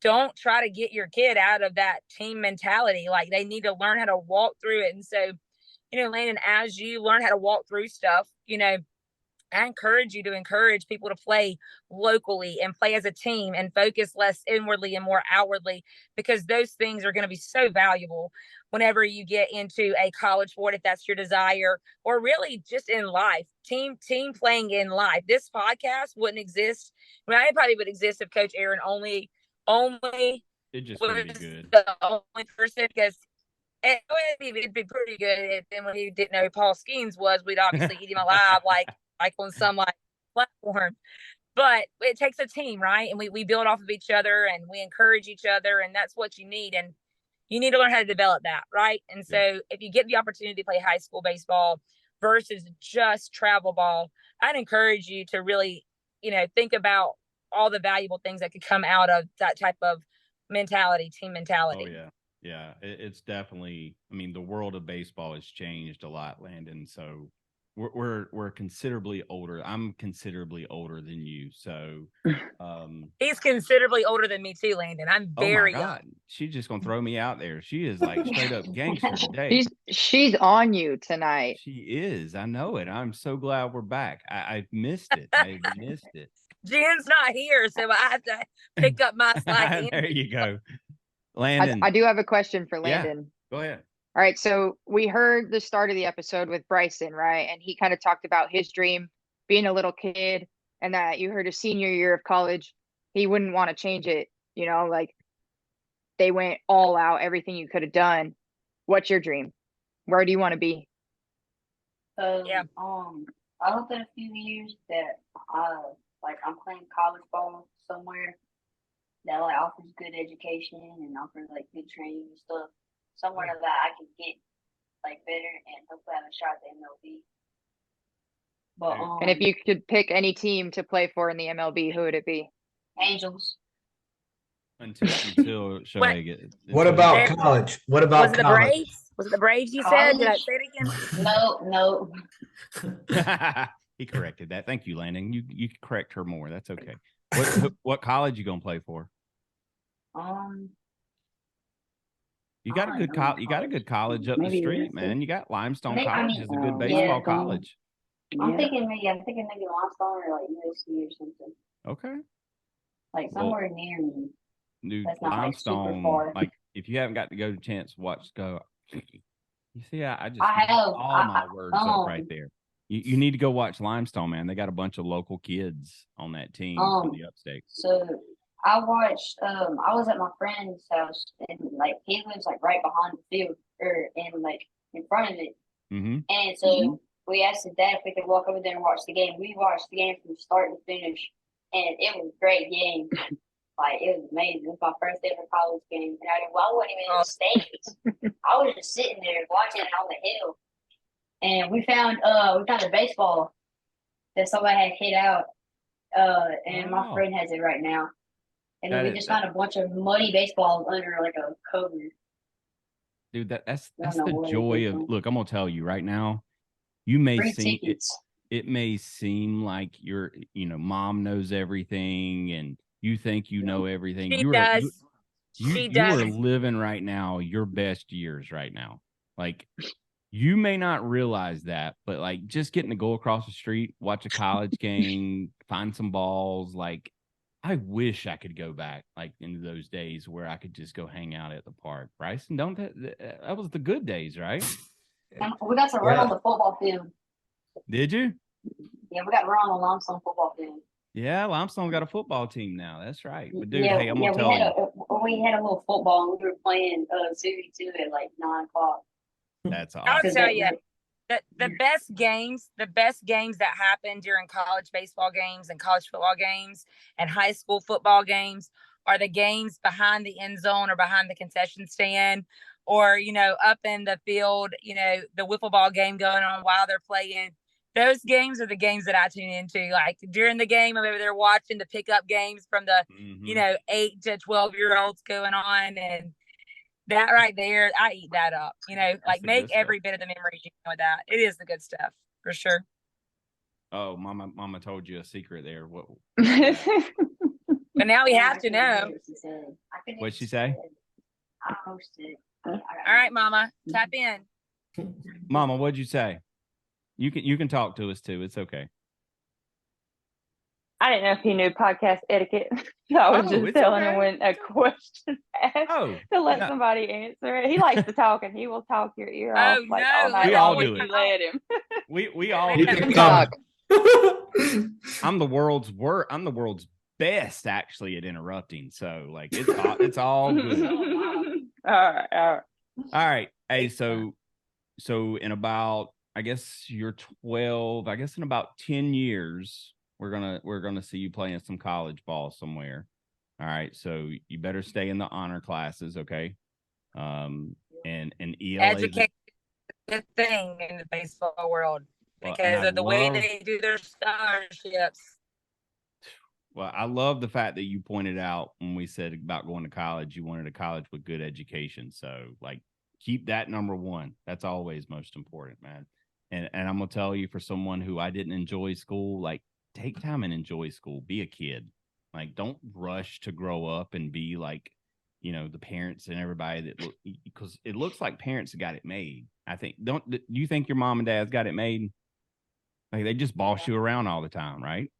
don't try to get your kid out of that team mentality. Like, they need to learn how to walk through it. And so, Landon, as you learn how to walk through stuff, I encourage you to encourage people to play locally and play as a team and focus less inwardly and more outwardly, because those things are going to be so valuable whenever you get into a college sport, if that's your desire, or really just in life, team playing in life. This podcast wouldn't exist. I mean, it probably would exist if Coach Aaron only it just was wouldn't be good. The only person, because it'd be pretty good. And when he didn't know who Paul Skeens was, we'd obviously eat him alive, like on some platform. But it takes a team, right? And we build off of each other and we encourage each other, and that's what you need. And you need to learn how to develop that, right? And so if you get the opportunity to play high school baseball versus just travel ball, I'd encourage you to really, think about all the valuable things that could come out of that type of mentality, team mentality. Oh, yeah. Yeah, it's definitely, I mean, the world of baseball has changed a lot, Landon. So we're considerably older. I'm considerably older than you. So he's considerably older than me too, Landon. I'm very young. She's just gonna throw me out there. She is like straight up gangster today. She's on you tonight. She is. I know it. I'm so glad we're back. I missed it. I missed it. Jen's not here, so I have to pick up my slack. There you go. Landon. I do have a question for Landon. Yeah, go ahead. All right. So we heard the start of the episode with Bryson, right? And he kind of talked about his dream being a little kid, and that you heard his senior year of college, he wouldn't want to change it. Like, they went all out, everything you could have done. What's your dream? Where do you want to be? I hope in a few years that I'm playing college ball somewhere that offers good education and offers good training and stuff. Somewhere that I can get better and hopefully have a shot at the MLB. But and if you could pick any team to play for in the MLB, who would it be? Angels. Until Shohei gets. What about college? What about was it college? the Braves? Was it the Braves you said? Did I say it again? No. He corrected that. Thank you, Landon. You correct her more. That's okay. What college you gonna play for? You got a good college. You got a good college up the street, man. You got Limestone College is a good baseball college. I'm thinking maybe Limestone or USC or something. Okay. Somewhere near me. New That's not Limestone, super far. If you haven't got to go to chance to watch go. You see, I just I have all my words up right there. You need to go watch Limestone, man. They got a bunch of local kids on that team for the upstate. So I watched. I was at my friend's house, and he lives right behind the field, or in front of it. Mm-hmm. And so we asked his dad if we could walk over there and watch the game. We watched the game from start to finish, and it was a great game. It was amazing. It was my first ever college game, and I wasn't even in the stands. I was just sitting there watching it on the hill, and we found a baseball that somebody had hit out, and my friend has it right now. And then we just found a bunch of muddy baseballs under a cover. Dude, that's the joy of. Look, I'm gonna tell you right now. You may see it may seem like your mom knows everything and you think you know everything. She does. You are living right now your best years right now. You may not realize that, but just getting to go across the street, watch a college game, find some balls, I wish I could go back into those days where I could just go hang out at the park. Bryson, that was the good days, right? We got to run on the football field. Did you? Yeah, we got to run on the limestone football field. Yeah, Limestone got a football team now. That's right. But dude, Yeah, hey, I'm gonna tell you. We had a little football and we were playing Series 2 at like 9 o'clock. That's awesome. I'll tell you, the best games that happen during college baseball games and college football games and high school football games are the games behind the end zone or behind the concession stand, or, you know, up in the field, you know, the wiffle ball game going on while they're playing. Those games are the games that I tune into. Like during the game, maybe they're watching the pickup games from the, you know, 8 to 12-year-olds going on. And that right there, I eat that up. You know, like make every bit of the memories you know with that. It is the good stuff for sure. Oh, Mama told you a secret there. What? But now we have to know. What'd she say? I hosted. All right, Mama, tap in. Mama, what'd you say? You can talk to us too. It's okay. I didn't know if he knew podcast etiquette. So I was just telling him when a question asked to let somebody answer it. He likes to talk, and he will talk your ear off like all night. We all do it. You let him. We all talk. I'm the world's best actually at interrupting. So like it's all good. All right. Hey, so in about, I guess you're 12. I guess in about 10 years, we're gonna see you playing some college ball somewhere. All right. So you better stay in the honor classes, okay? And ELA. Education is a thing in the baseball world because of the way they do their scholarships. Well, I love the fact that you pointed out when we said about going to college, you wanted a college with good education. So like keep that number one. That's always most important, man. And I'm going to tell you, for someone who I didn't enjoy school, like take time and enjoy school, be a kid. Like don't rush to grow up and be like, you know, the parents and everybody that because it looks like parents got it made. I think, do you think your mom and dad's got it made? Like they just boss you around all the time, right?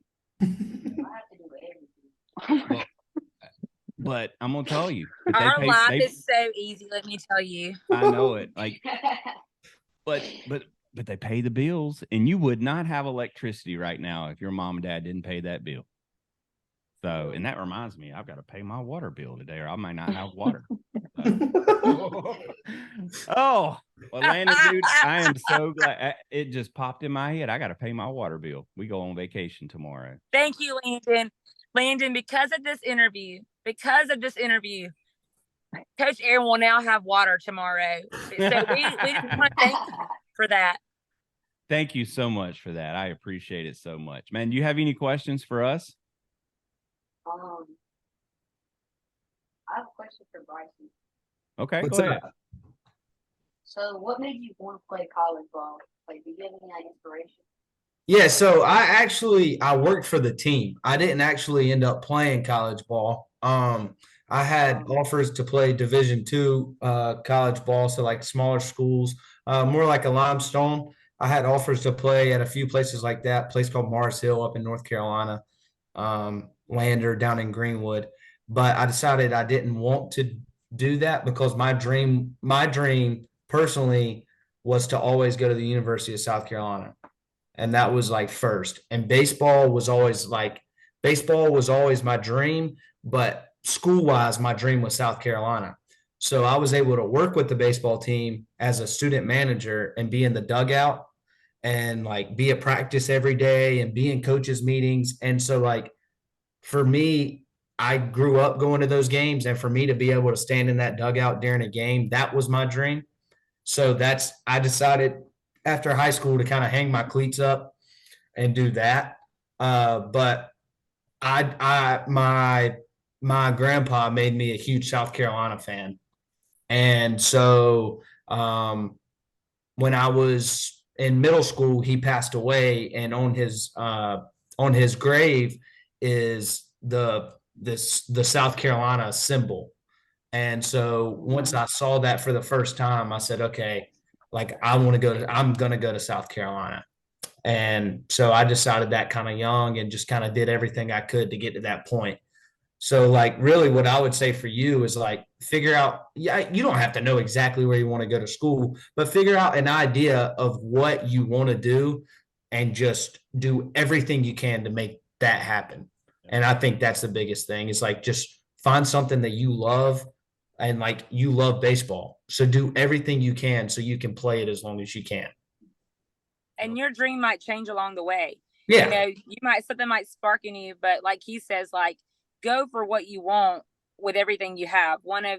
But I'm gonna tell you, our life is so easy. Let me tell you. I know it. Like, but they pay the bills, and you would not have electricity right now if your mom and dad didn't pay that bill. So, and that reminds me, I've got to pay my water bill today, or I might not have water. Oh, well, Landon, dude, I am so glad it just popped in my head. I got to pay my water bill. We go on vacation tomorrow. Thank you, Landon. Landon, because of this interview, Coach Aaron will now have water tomorrow. So we just want to thank you for that. Thank you so much for that. I appreciate it so much. Man, do you have any questions for us? I have a question for Bryson. Okay, What's go ahead. So what made you want to play college ball? Like, did you have any inspiration? Yeah, so I worked for the team. I didn't actually end up playing college ball. I had offers to play Division II college ball, so like smaller schools, more like a Limestone. I had offers to play at a few places like that, place called Mars Hill up in North Carolina, Lander down in Greenwood. But I decided I didn't want to do that because my dream personally was to always go to the University of South Carolina. And that was like first. And baseball was always my dream, but school-wise, my dream was South Carolina. So I was able to work with the baseball team as a student manager and be in the dugout and like be at practice every day and be in coaches' meetings. And so like for me, I grew up going to those games, and for me to be able to stand in that dugout during a game, that was my dream. So I decided after high school to kind of hang my cleats up and do that. But my grandpa made me a huge South Carolina fan. And so when I was in middle school, he passed away, and on his grave is the South Carolina symbol. And so once I saw that for the first time, I said, okay, like I'm going to go to South Carolina. And so I decided that kind of young and just kind of did everything I could to get to that point. So like really what I would say for you is like figure out, yeah, you don't have to know exactly where you want to go to school, but figure out an idea of what you want to do and just do everything you can to make that happen. And I think that's the biggest thing. Is like just find something that you love, and like you love baseball. So do everything you can so you can play it as long as you can. And your dream might change along the way. Yeah. You know, something might spark in you, but like he says, like go for what you want with everything you have. One of,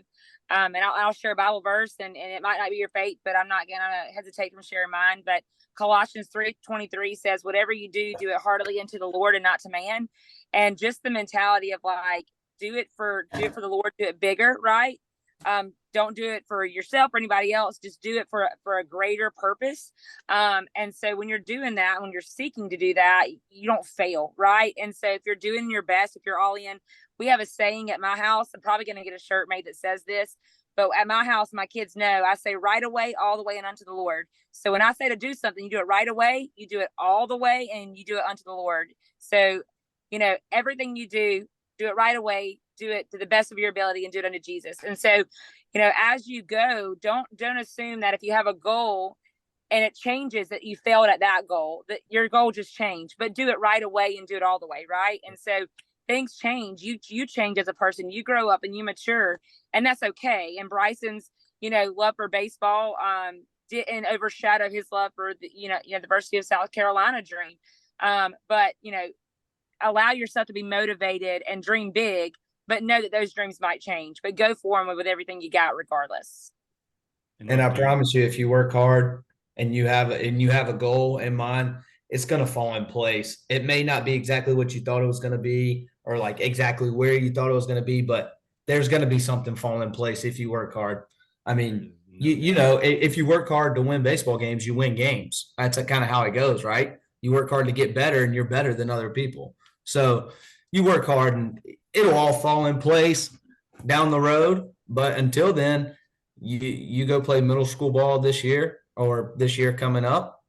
and I'll share a Bible verse, and it might not be your faith, but I'm not going to hesitate from sharing mine. But Colossians 3:23 says, whatever you do, do it heartily unto the Lord and not to man. And just the mentality of like, do it for the Lord, do it bigger, right? Don't do it for yourself or anybody else. Just do it for a greater purpose. And so when you're doing that, when you're seeking to do that, you don't fail, right? And so if you're doing your best, if you're all in, we have a saying at my house. I'm probably going to get a shirt made that says this, but at my house, my kids know I say right away, all the way, and unto the Lord. So when I say to do something, you do it right away, you do it all the way, and you do it unto the Lord. So, you know, everything you do it right away, do it to the best of your ability, and do it unto Jesus. And so, you know, as you go, don't assume that if you have a goal and it changes that you failed at that goal, that your goal just changed, but do it right away and do it all the way. Right. And so things change, you change as a person, you grow up and you mature, and that's okay. And Bryson's, you know, love for baseball, didn't overshadow his love for the, University of South Carolina dream. But, you know, allow yourself to be motivated and dream big, but know that those dreams might change, but go for them with everything you got regardless. And I promise you, if you work hard and you have a goal in mind, it's going to fall in place. It may not be exactly what you thought it was going to be, or like exactly where you thought it was going to be, but there's going to be something fall in place if you work hard. I mean, you know, if you work hard to win baseball games, you win games. That's kind of how it goes, right? You work hard to get better, and you're better than other people. So you work hard and it'll all fall in place down the road. But until then, you go play middle school ball this year or this year coming up,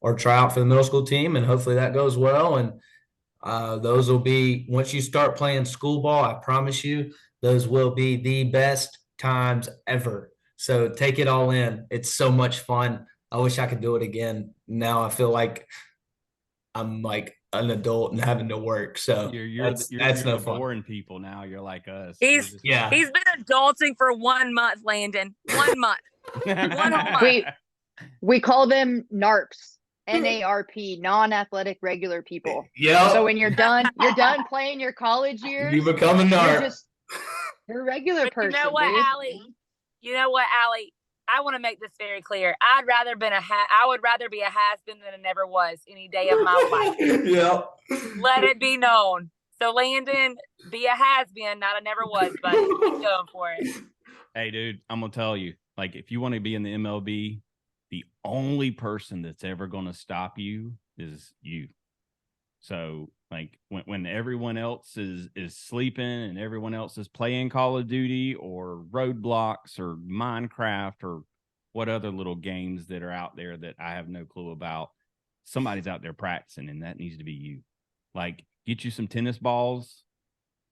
or try out for the middle school team, and hopefully that goes well. And those will be, once you start playing school ball, I promise you, those will be the best times ever. So take it all in. It's so much fun. I wish I could do it again. Now I feel like I'm like an adult and having to work. So that's no fun. Boring people now. You're like us. He's been adulting for 1 month, Landon. 1 month. 1 whole month. We call them NARPs. NARP, non-athletic regular people. Yeah. So when you're done playing your college years, you become a NARP. You're a regular person. You know what, Allie? I want to make this very clear. I would rather be a has-been than a never was any day of my life. Yeah. Let it be known. So Landon, be a has-been, not a never was, buddy. Keep going for it. Hey, dude, I'm gonna tell you, like, if you want to be in the MLB, the only person that's ever going to stop you is you. So like when everyone else is sleeping and everyone else is playing Call of Duty or Roadblocks or Minecraft or what other little games that are out there that I have no clue about, somebody's out there practicing, and that needs to be you. Like, get you some tennis balls.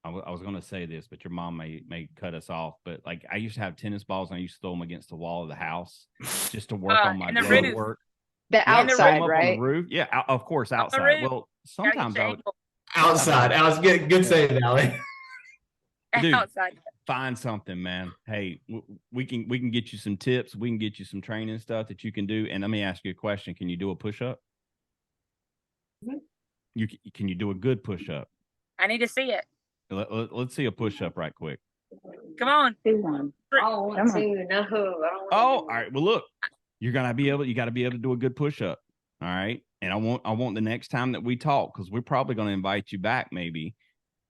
I was going to say this, but your mom may cut us off. But like, I used to have tennis balls, and I used to throw them against the wall of the house just to work on my glove work. The outside, right? On the roof. Yeah, of course, outside. Well, sometimes I would outside. I was good saying, Allie. Dude, outside. Find something, man. Hey, we can get you some tips. We can get you some training stuff that you can do. And let me ask you a question: can you do a push-up? Can you do a good push-up? I need to see it. Let's see a push-up right quick. Come on. All right. Well, look, you got to be able to do a good push-up. All right. And I want the next time that we talk, because we're probably going to invite you back maybe.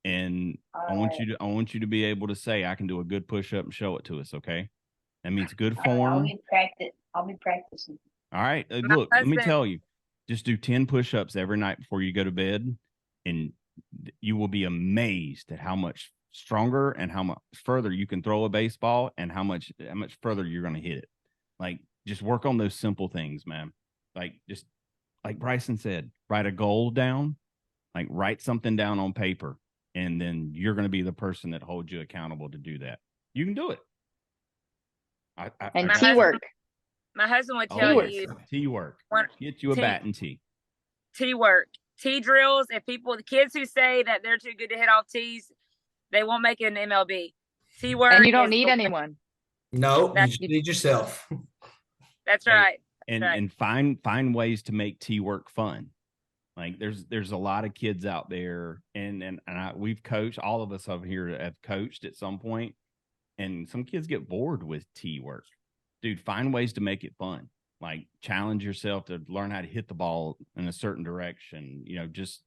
And I want you to be able to say, I can do a good push-up, and show it to us. Okay. That means good form. I'll be practicing. All right. Look, let me tell you, just do 10 push-ups every night before you go to bed, and you will be amazed at how much stronger and how much further you can throw a baseball, and how much further you're going to hit it. Like, just work on those simple things, man. Like, just like Bryson said, write a goal down, like write something down on paper. and then you're going to be the person that holds you accountable to do that. You can do it. And teamwork. My husband would tell you. Teamwork. Get you a bat and tee. Teamwork. Tee drills. If the kids who say that they're too good to hit off tees, they won't make it in MLB. Teamwork. And you don't need anyone. No, you just need yourself. That's right. And find ways to make tee work fun. Like there's a lot of kids out there, and we've coached. All of us over here have coached at some point, and some kids get bored with tee work. Dude, find ways to make it fun. Like challenge yourself to learn how to hit the ball in a certain direction. You know, just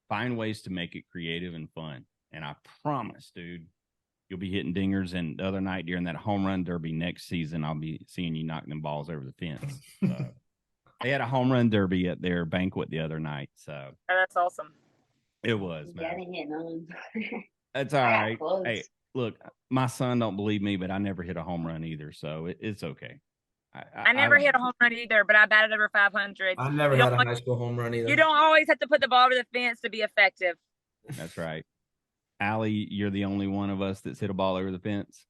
find ways to make it creative and fun. And I promise, dude, you'll be hitting dingers. And the other night during that home run derby next season, I'll be seeing you knock them balls over the fence. So, they had a home run derby at their banquet the other night. So that's awesome. It was, man. That's all right. Hey, look, my son don't believe me, but I never hit a home run either. So it's okay. I never hit a home run either, but I batted over 500. I never had a high school home run either. You don't always have to put the ball over the fence to be effective. That's right. Allie, you're the only one of us that's hit a ball over the fence.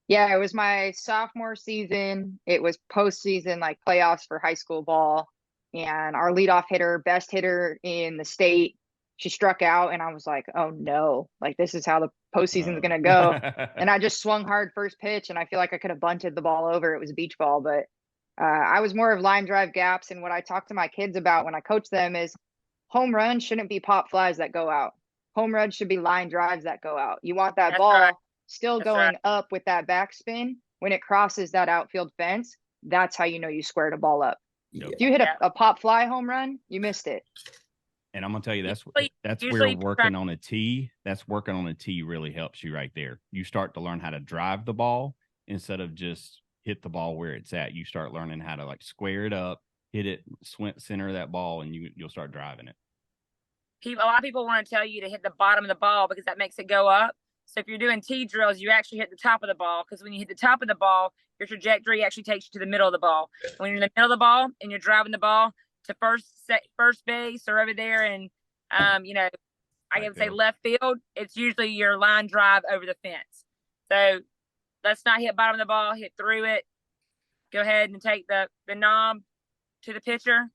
Yeah, it was my sophomore season. It was postseason, like playoffs for high school ball. And our leadoff hitter, best hitter in the state, she struck out. And I was like, oh no, like this is how the postseason is going to go. And I just swung hard first pitch, and I feel like I could have bunted the ball over. It was a beach ball, but I was more of line drive gaps. And what I talk to my kids about when I coach them is home runs shouldn't be pop flies that go out. Home runs should be line drives that go out. You want that ball still going up with that backspin. When it crosses that outfield fence, that's how you know you squared a ball up. If you hit a pop fly home run, you missed it. And I'm gonna tell you that's where working on a tee. That's working on a tee really helps you right there. You start to learn how to drive the ball instead of just hit the ball where it's at. You start learning how to like square it up, hit it, center that ball, and you'll start driving it. A lot of people want to tell you to hit the bottom of the ball because that makes it go up. So if you're doing tee drills, you actually hit the top of the ball, because when you hit the top of the ball, your trajectory actually takes you to the middle of the ball. When you're in the middle of the ball and you're driving the ball to first base or over there, and I can say left field, it's usually your line drive over the fence. So let's not hit bottom of the ball, hit through it. Go ahead and take the knob to the pitcher,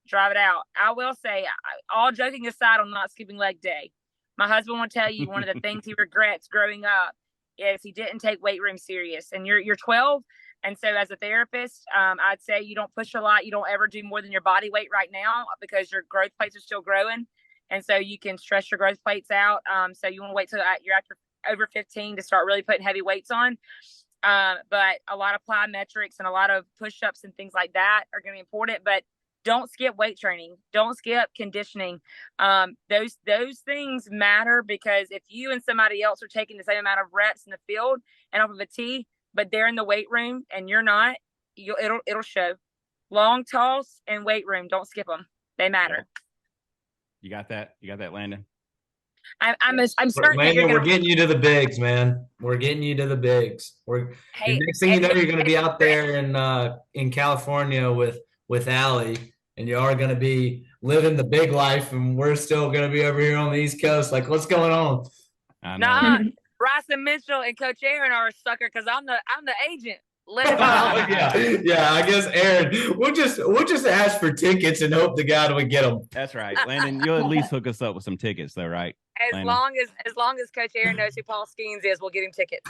drive it out. I will say, all joking aside on not skipping leg day, my husband will tell you one of the things he regrets growing up is he didn't take weight room serious. And you're 12. And so as a therapist, I'd say you don't push a lot. You don't ever do more than your body weight right now, because your growth plates are still growing. And so you can stretch your growth plates out. So you want to wait till you're over 15 to start really putting heavy weights on. But a lot of plyometrics and a lot of push-ups and things like that are going to be important. But don't skip weight training. Don't skip conditioning. Those things matter, because if you and somebody else are taking the same amount of reps in the field and off of a tee, but they're in the weight room and you're not, it'll show. Long toss and weight room, don't skip them. They matter. You got that? You got that, Landon? I'm certain Landon, we're getting you to the bigs, man. We're getting you to the bigs. The next thing you know, you're going to be out there in California with Allie, and you are going to be living the big life, and we're still going to be over here on the East Coast. Like, what's going on? Nah, Bryson Mitchell and Coach Aaron are a sucker, because I'm the agent. Yeah. I guess Aaron, we'll just ask for tickets and hope to God we get them. That's right, Landon. You'll at least hook us up with some tickets, though, right? As long as Coach Aaron knows who Paul Skeens is, we'll get him tickets.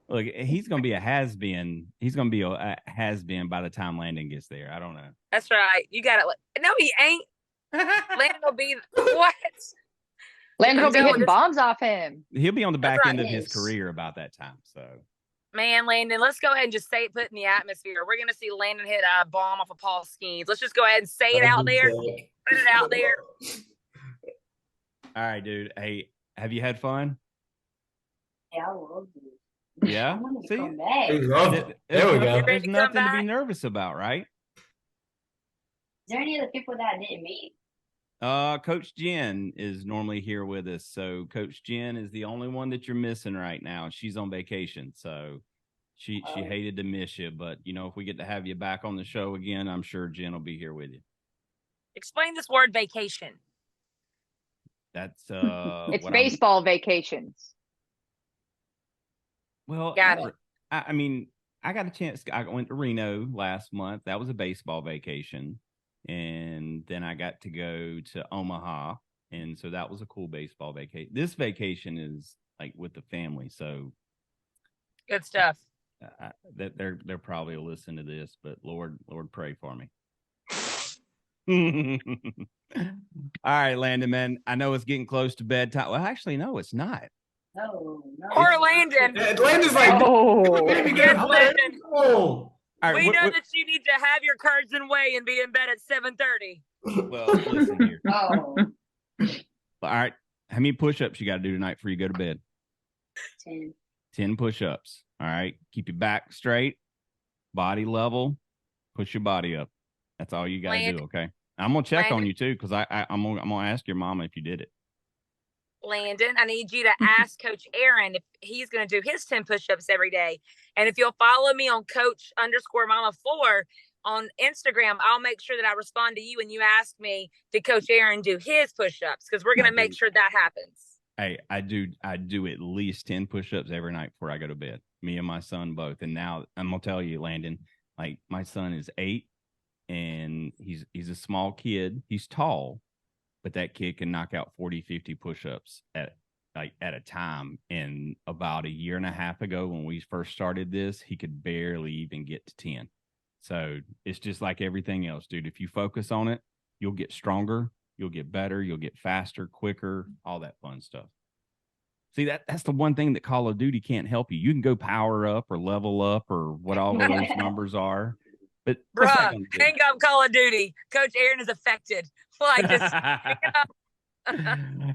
Look, he's going to be a has-been. He's going to be a has-been by the time Landon gets there. I don't know. That's right. You got it. No, he ain't. Landon will be what? Landon will be hitting bombs off him. He'll be on the back end of his career about that time. So, man, Landon, let's go ahead and just say it, put it in the atmosphere. We're going to see Landon hit a bomb off of Paul Skeens. Let's just go ahead and say it out there. Put it out there. All right, dude. Hey, have you had fun? Yeah, I love it. Yeah. See, there we go. There's nothing to be nervous about, right? Is there any other people that I didn't meet? Coach Jen is normally here with us. So Coach Jen is the only one that you're missing right now. She's on vacation, so she hated to miss you. But if we get to have you back on the show again, I'm sure Jen will be here with you. Explain this word vacation. That's it's baseball vacations. Well, I mean, I got a chance. I went to Reno last month. That was a baseball vacation. And then I got to go to Omaha. And so that was a cool baseball vacation. This vacation is like with the family. So good stuff. That they're probably listening to this, but Lord, pray for me. All right, Landon, man. I know it's getting close to bedtime. Well, actually, no, it's not. No. Poor Landon. Landon's like, yes, Landon. Oh. All right, we know that you need to have your cards in way and be in bed at 7:30. Well, listen here. Oh. All right. How many push-ups you got to do tonight before you go to bed? 10. 10 push-ups. All right. Keep your back straight, body level, push your body up. That's all you got to do, okay? I'm going to check on you, too, because I'm going to ask your mama if you did it. Landon, I need you to ask Coach Aaron if he's going to do his 10 push-ups every day. And if you'll follow me on Coach_Mama4 on Instagram, I'll make sure that I respond to you and you ask me, did Coach Aaron do his push-ups? Because we're going to make sure that happens. Hey, I do at least 10 push-ups every night before I go to bed. Me and my son both. And now I'm going to tell you, Landon, like my son is 8 and he's a small kid. He's tall, but that kid can knock out 40, 50 push-ups at a time. And about a year and a half ago when we first started this, he could barely even get to 10. So it's just like everything else, dude. If you focus on it, you'll get stronger, you'll get better, you'll get faster, quicker, all that fun stuff. See, that's the one thing that Call of Duty can't help you. You can go power up or level up or what all of those numbers are. But bruh, hang up Call of Duty. Coach Aaron is affected. Like, just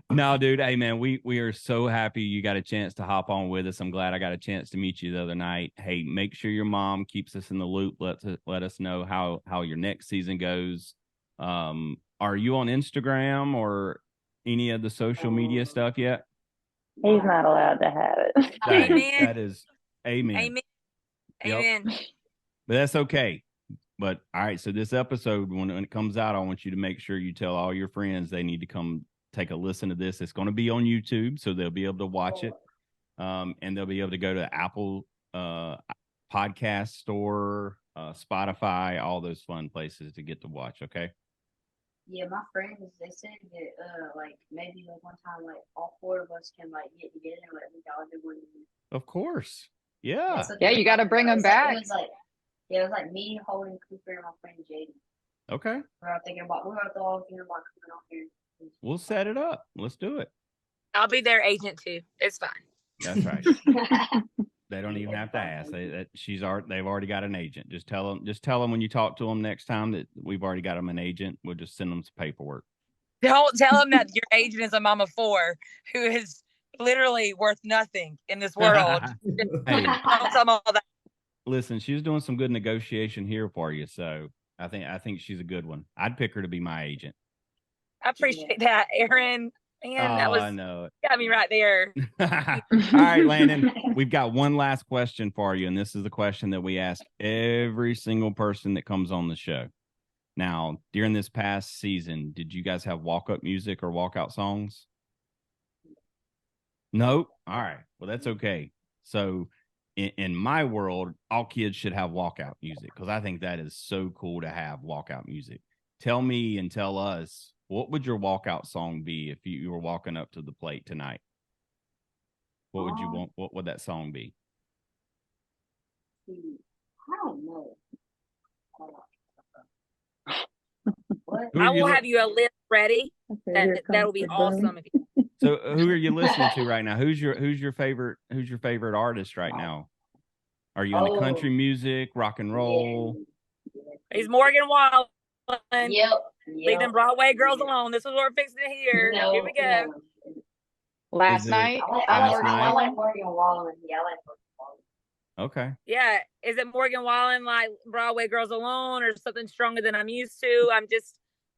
No, dude. Hey, man, we are so happy you got a chance to hop on with us. I'm glad I got a chance to meet you the other night. Hey, make sure your mom keeps us in the loop. Let us know how your next season goes. Are you on Instagram or any of the social media stuff yet? He's not allowed to have it. Amen. That is amen. Amen. Yep. Amen. But that's okay. But all right, so this episode, when it comes out, I want you to make sure you tell all your friends they need to come take a listen to this. It's going to be on YouTube, so they'll be able to watch it. And they'll be able to go to Apple podcast store, Spotify, all those fun places to get to watch, okay? Yeah, my friends, they said that like maybe like one time like all 4 of us can like get together and like we all do one. Of course. Yeah. Yeah, you got to bring them back. It was like me, Holden, Cooper, and my friend Jaden. Okay. We're all thinking about coming out here. We'll set it up. Let's do it. I'll be their agent too. It's fine. That's right. They don't even have to ask. They've already got an agent. Just tell them when you talk to them next time that we've already got them an agent. We'll just send them some paperwork. Don't tell them that your agent is a mama 4 who is literally worth nothing in this world. Hey, don't tell them all that. Listen, she's doing some good negotiation here for you, so I think she's a good one. I'd pick her to be my agent. I appreciate that, Aaron. Man, that was I know. Got me right there. All right, Landon, we've got one last question for you, and this is the question that we ask every single person that comes on the show. Now, during this past season, did you guys have walk-up music or walk-out songs? Nope. All right. Well, that's okay. So in my world, all kids should have walkout music because I think that is so cool to have walkout music. Tell me and tell us, what would your walkout song be if you were walking up to the plate tonight? What would you want? What would that song be? I don't know. I will have you a list ready. That'll be awesome. So who are you listening to right now? Who's your favorite artist right now? Are you into country music, rock and roll? He's Morgan Wallen. Yep. Leave them Broadway girls alone. This is what we're fixing to hear. Here we go. Last night? I like Morgan Wallen. Yeah, I like Morgan Wallen. Okay. Yeah. Is it Morgan Wallen like Broadway Girls Alone or something stronger than I'm used to?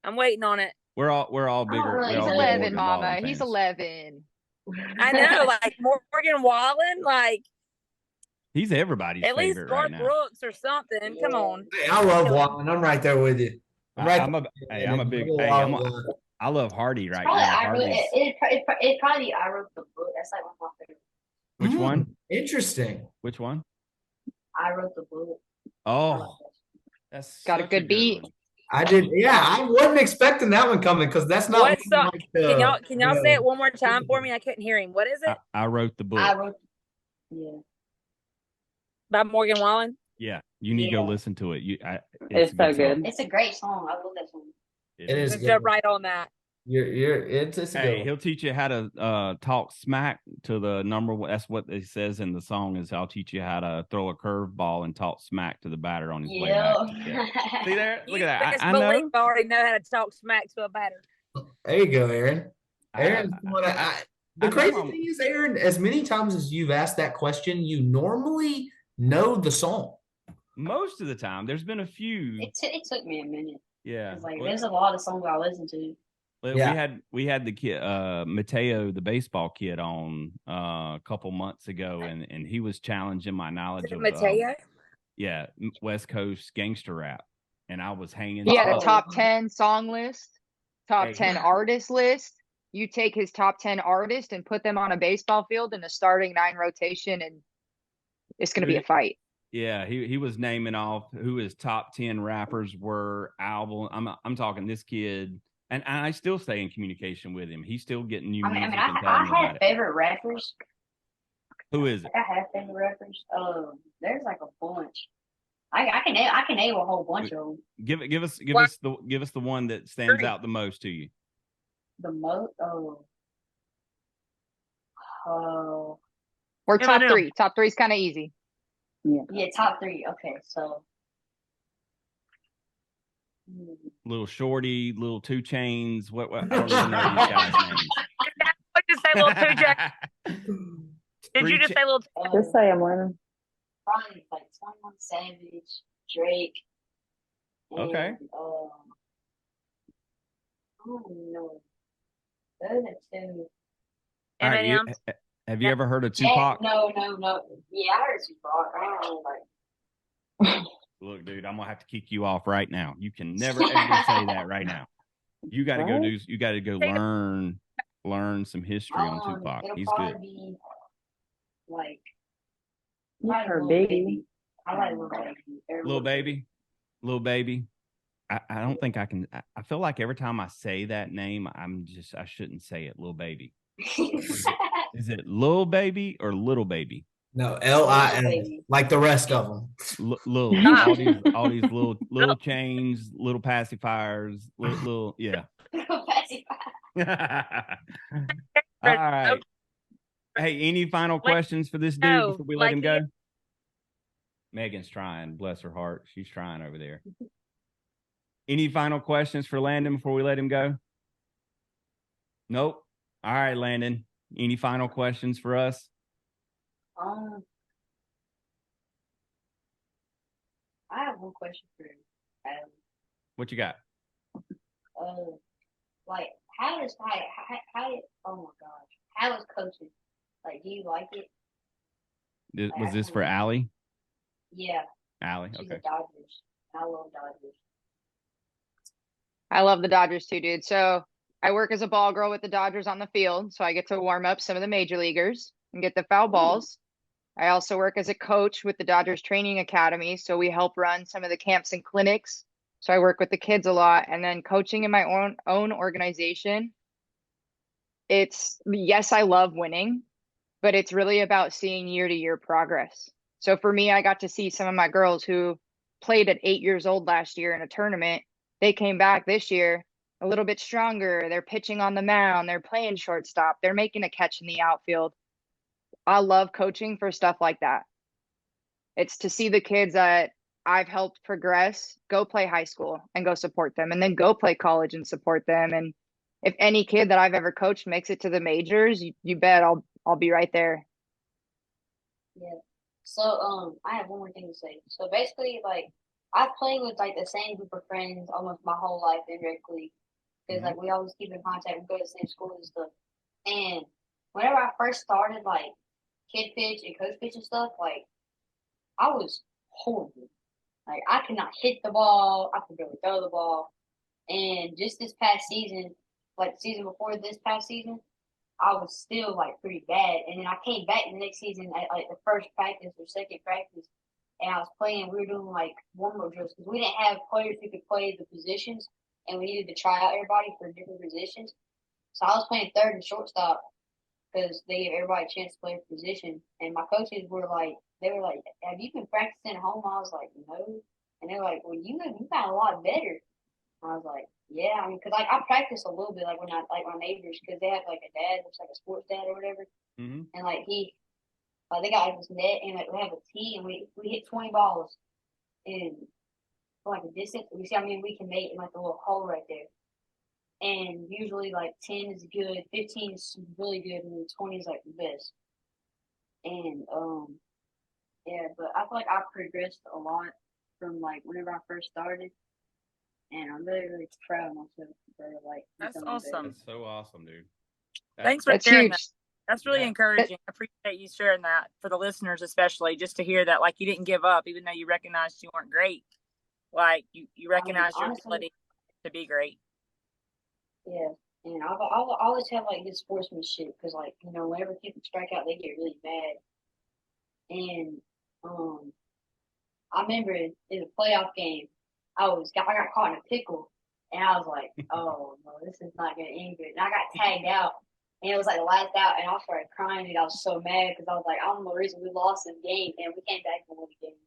I'm waiting on it. We're all bigger. He's 11, Mama. He's 11. I know, like Morgan Wallen, like he's everybody's at least favorite Garth right now. Brooks or something. Yeah. Come on. Hey, I love Wallen. I'm right there with you. I'm a big. I love Hardy right probably now. I really it probably I wrote the book. That's like one of my favorite. Which one? Interesting. Which one? I wrote the book. Oh, that's got a good beat. one. I did. Yeah, I wasn't expecting that one coming because that's not. What song? Like can y'all say it one more time for me? I couldn't hear him. What is it? I wrote the book. Yeah. By Morgan Wallen. Yeah, you need to go listen to it. It's so good. It's a great song. I love that song. It is. Jump right on that. It's hey, he'll teach you how to talk smack to the number one. That's what it says in the song is I'll teach you how to throw a curveball and talk smack to the batter on his way back. See there? Look at that. I know. I already know how to talk smack to a batter. There you go, Aaron. Aaron's the crazy thing is, Aaron, as many times as you've asked that question, you normally know the song. Most of the time. There's been a few. It took me a minute. Yeah. Like there's a lot of songs I listen to. Well, we had the kid Mateo, the baseball kid, on a couple months ago, and he was challenging my knowledge of Mateo. West Coast gangster rap, and I was hanging. He had a top 10 song list, top 10 artist list. You take his top 10 artists and put them on a baseball field in a starting 9 rotation, and it's going to be a fight. Yeah, he was naming off who his top 10 rappers were, album. I'm talking this kid. And I still stay in communication with him. He's still getting new music. I have favorite rappers. Who is it? I have favorite rappers. There's like a bunch. I can name a whole bunch of them. Give us the one that stands out the most to you. The most. Or top 3. Top 3 is kind of easy. Yeah, top 3. Okay, so. Little Shorty, little 2 Chains. What I don't even know these guys' names. Did you say little 2 Chains? Did you just say little? Just say them, Lennon. Probably like 21 Savage, Drake. And, okay. I don't know. Those are 2. Eminem. Have you ever heard of Tupac? No. Yeah, I heard Tupac. I don't know, like. Look, dude, I'm gonna have to kick you off right now. You can never ever say that right now. You got to go do. You got to go learn some history on Tupac. He's good. Be like, Little Baby. I like Little Baby. Little Baby. I don't think I can. I feel like every time I say that name, I shouldn't say it. Little Baby. Is it Lil Baby or Little Baby? No, L-I-L, like the rest of them. All these little chains, little pacifiers, little yeah. Little pacifiers. All right. Hey, any final questions for this dude before we let him go? Megan's trying, bless her heart. She's trying over there. Any final questions for Landon before we let him go? Nope. All right, Landon. Any final questions for us? I have one question for Adam. What you got? Like how oh my gosh, how is coaching? Like, do you like it? Was this for Allie? Yeah. Allie, She's okay. a Dodgers. I love Dodgers. I love the Dodgers too, dude. So I work as a ball girl with the Dodgers on the field, so I get to warm up some of the major leaguers and get the foul balls. I also work as a coach with the Dodgers Training Academy, so we help run some of the camps and clinics. So I work with the kids a lot, and then coaching in my own organization. Yes, I love winning, but it's really about seeing year-to-year progress. So for me, I got to see some of my girls who played at 8 years old last year in a tournament. They came back this year a little bit stronger. They're pitching on the mound. They're playing shortstop. They're making a catch in the outfield. I love coaching for stuff like that. It's to see the kids that I've helped progress, go play high school and go support them, and then go play college and support them. And if any kid that I've ever coached makes it to the majors, you bet I'll be right there. Yeah. So I have one more thing to say. So basically, like, I've played with like the same group of friends almost my whole life indirectly, because like we always keep in contact, we go to the same school and stuff. And whenever I first started like kid pitch and coach pitch and stuff, like I was horrible. Like I could not hit the ball, I could barely throw the ball. And just this past season, like the season before this past season, I was still like pretty bad. And then I came back the next season at like the first practice or second practice, and I was playing. We were doing like warm-up drills because we didn't have players who could play the positions, and we needed to try out everybody for different positions. So I was playing third and shortstop because they gave everybody a chance to play a position. And my coaches were like, "Have you been practicing at home?" I was like, "No." And they were like, "Well, you got a lot better." I was like, "Yeah." I mean, because like I practice a little bit, like when I like my neighbors, because they have like a dad, looks like a sports dad or whatever, and like they got like this net, and like we have a tee, and we hit 20 balls, and like a distance. We see how many we can make in like a little hole right there. And usually like 10 is good, 15 is really good, and then 20 is like the best. And yeah, but I feel like I progressed a lot from like whenever I first started, and I'm really really proud of myself for like. That's awesome. That's so awesome, dude. Thanks for sharing that. That's really encouraging. I appreciate you sharing that for the listeners, especially just to hear that like you didn't give up, even though you recognized you weren't great. Like you recognized your ability to be great. Yeah, and I always have like good sportsmanship because like whenever people strike out, they get really mad. And I remember in the playoff game, I got caught in a pickle, and I was like, "Oh no, this is not gonna end good." And I got tagged out, and it was like the last out, and I started crying, and I was so mad because I was like, "I don't know the reason we lost this game, and we came back and won the game."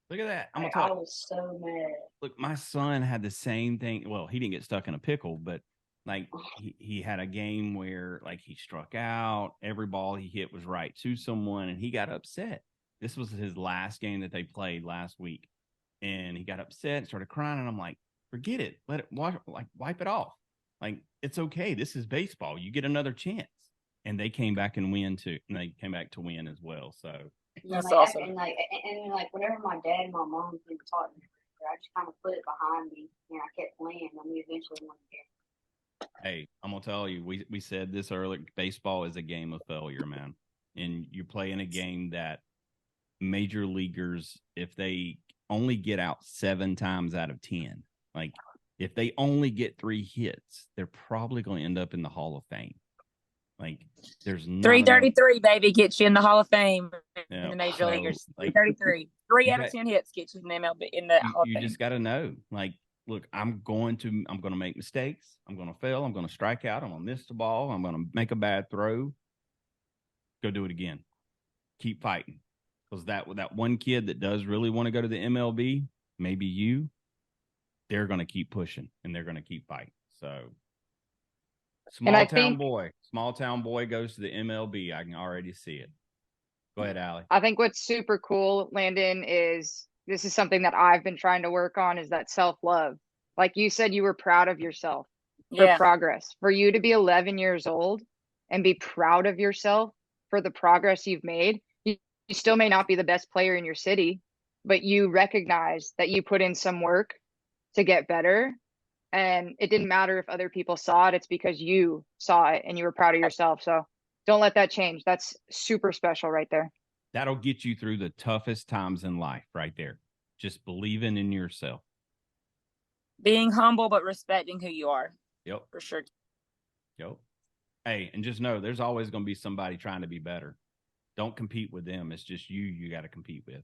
Look at that. I was so mad. Look, my son had the same thing. Well, he didn't get stuck in a pickle, but like he had a game where like he struck out. Every ball he hit was right to someone, and he got upset. This was his last game that they played last week. And he got upset and started crying. And I'm like, forget it. Let it wipe it off. Like, it's okay. This is baseball. You get another chance. And they came back and win too. And they came back to win as well. So that's awesome. And whenever my dad and my mom were talking, I just kind of put it behind me, and I kept playing, and we eventually won the game. Hey, I'm gonna tell you, we said this earlier. Baseball is a game of failure, man. And you play in a game that major leaguers, if they only get out 7 times out of 10, like if they only get 3 hits, they're probably going to end up in the Hall of Fame. Like there's 333, baby, gets you in the Hall of Fame in the major leaguers. Like, 333, 3 out of 10 hits gets you in the MLB in the Hall of Fame. You just got to know, like, look, I'm going to make mistakes. I'm going to fail. I'm going to strike out. I'm going to miss the ball. I'm going to make a bad throw. Go do it again. Keep fighting. Because that one kid that does really want to go to the MLB, maybe you, they're going to keep pushing and they're going to keep fighting. So small town boy goes to the MLB. I can already see it. Go ahead, Allie. I think what's super cool, Landon, is this is something that I've been trying to work on, is that self-love. Like you said, you were proud of yourself for progress. For you to be 11 years old and be proud of yourself for the progress you've made. You still may not be the best player in your city, but you recognize that you put in some work to get better. And it didn't matter if other people saw it. It's because you saw it and you were proud of yourself. So don't let that change. That's super special right there. That'll get you through the toughest times in life right there. Just believing in yourself. Being humble, but respecting who you are. Yep. For sure. Yep. Hey, and just know there's always going to be somebody trying to be better. Don't compete with them. It's just you got to compete with.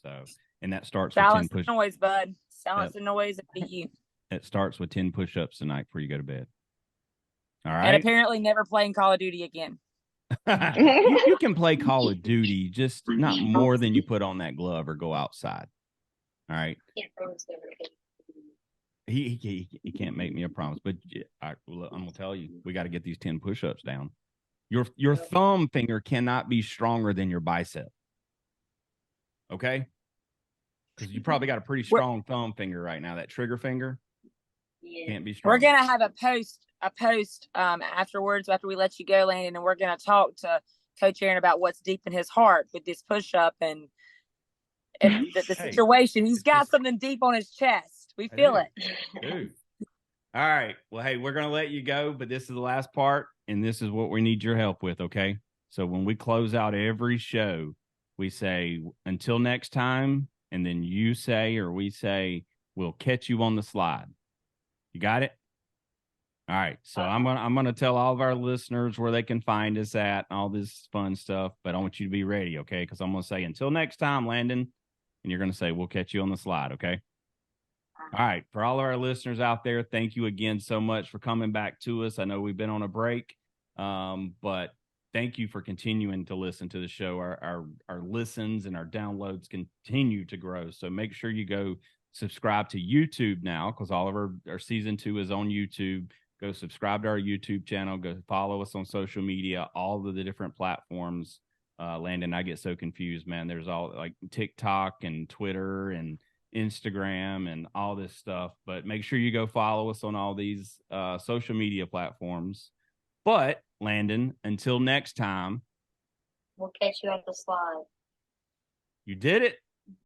So, and that starts with 10 push-ups. Noise, bud. Silence the noise and be you. It starts with 10 push-ups tonight before you go to bed. All right. And apparently never playing Call of Duty again. you can play Call of Duty, just not more than you put on that glove or go outside. All right. He can't make me a promise, but I'm going to tell you, we got to get these 10 push-ups down. Your thumb finger cannot be stronger than your bicep. Okay? Because you probably got a pretty strong thumb finger right now. That trigger finger can't be strong. We're gonna have a post afterwards after we let you go, Landon, and we're gonna talk to Coach Aaron about what's deep in his heart with this push-up and the situation. He's got something deep on his chest. We feel it. Dude. All right. Well, hey, we're going to let you go, but this is the last part, and this is what we need your help with, okay? So when we close out every show, we say, until next time, and then you say or we say, we'll catch you on the slide. You got it? All right. So I'm gonna tell all of our listeners where they can find us at and all this fun stuff, but I want you to be ready, okay? Because I'm gonna say until next time, Landon, and you're gonna say we'll catch you on the slide, okay? All right. For all of our listeners out there, thank you again so much for coming back to us. I know we've been on a break, but thank you for continuing to listen to the show. Our listens and our downloads continue to grow. So make sure you go subscribe to YouTube now, because all of our season 2 is on YouTube. Go subscribe to our YouTube channel. Go follow us on social media, all of the different platforms. Landon, I get so confused, man. There's all like TikTok and Twitter and Instagram and all this stuff. But make sure you go follow us on all these social media platforms. But Landon, until next time, we'll catch you at the slide. You did it.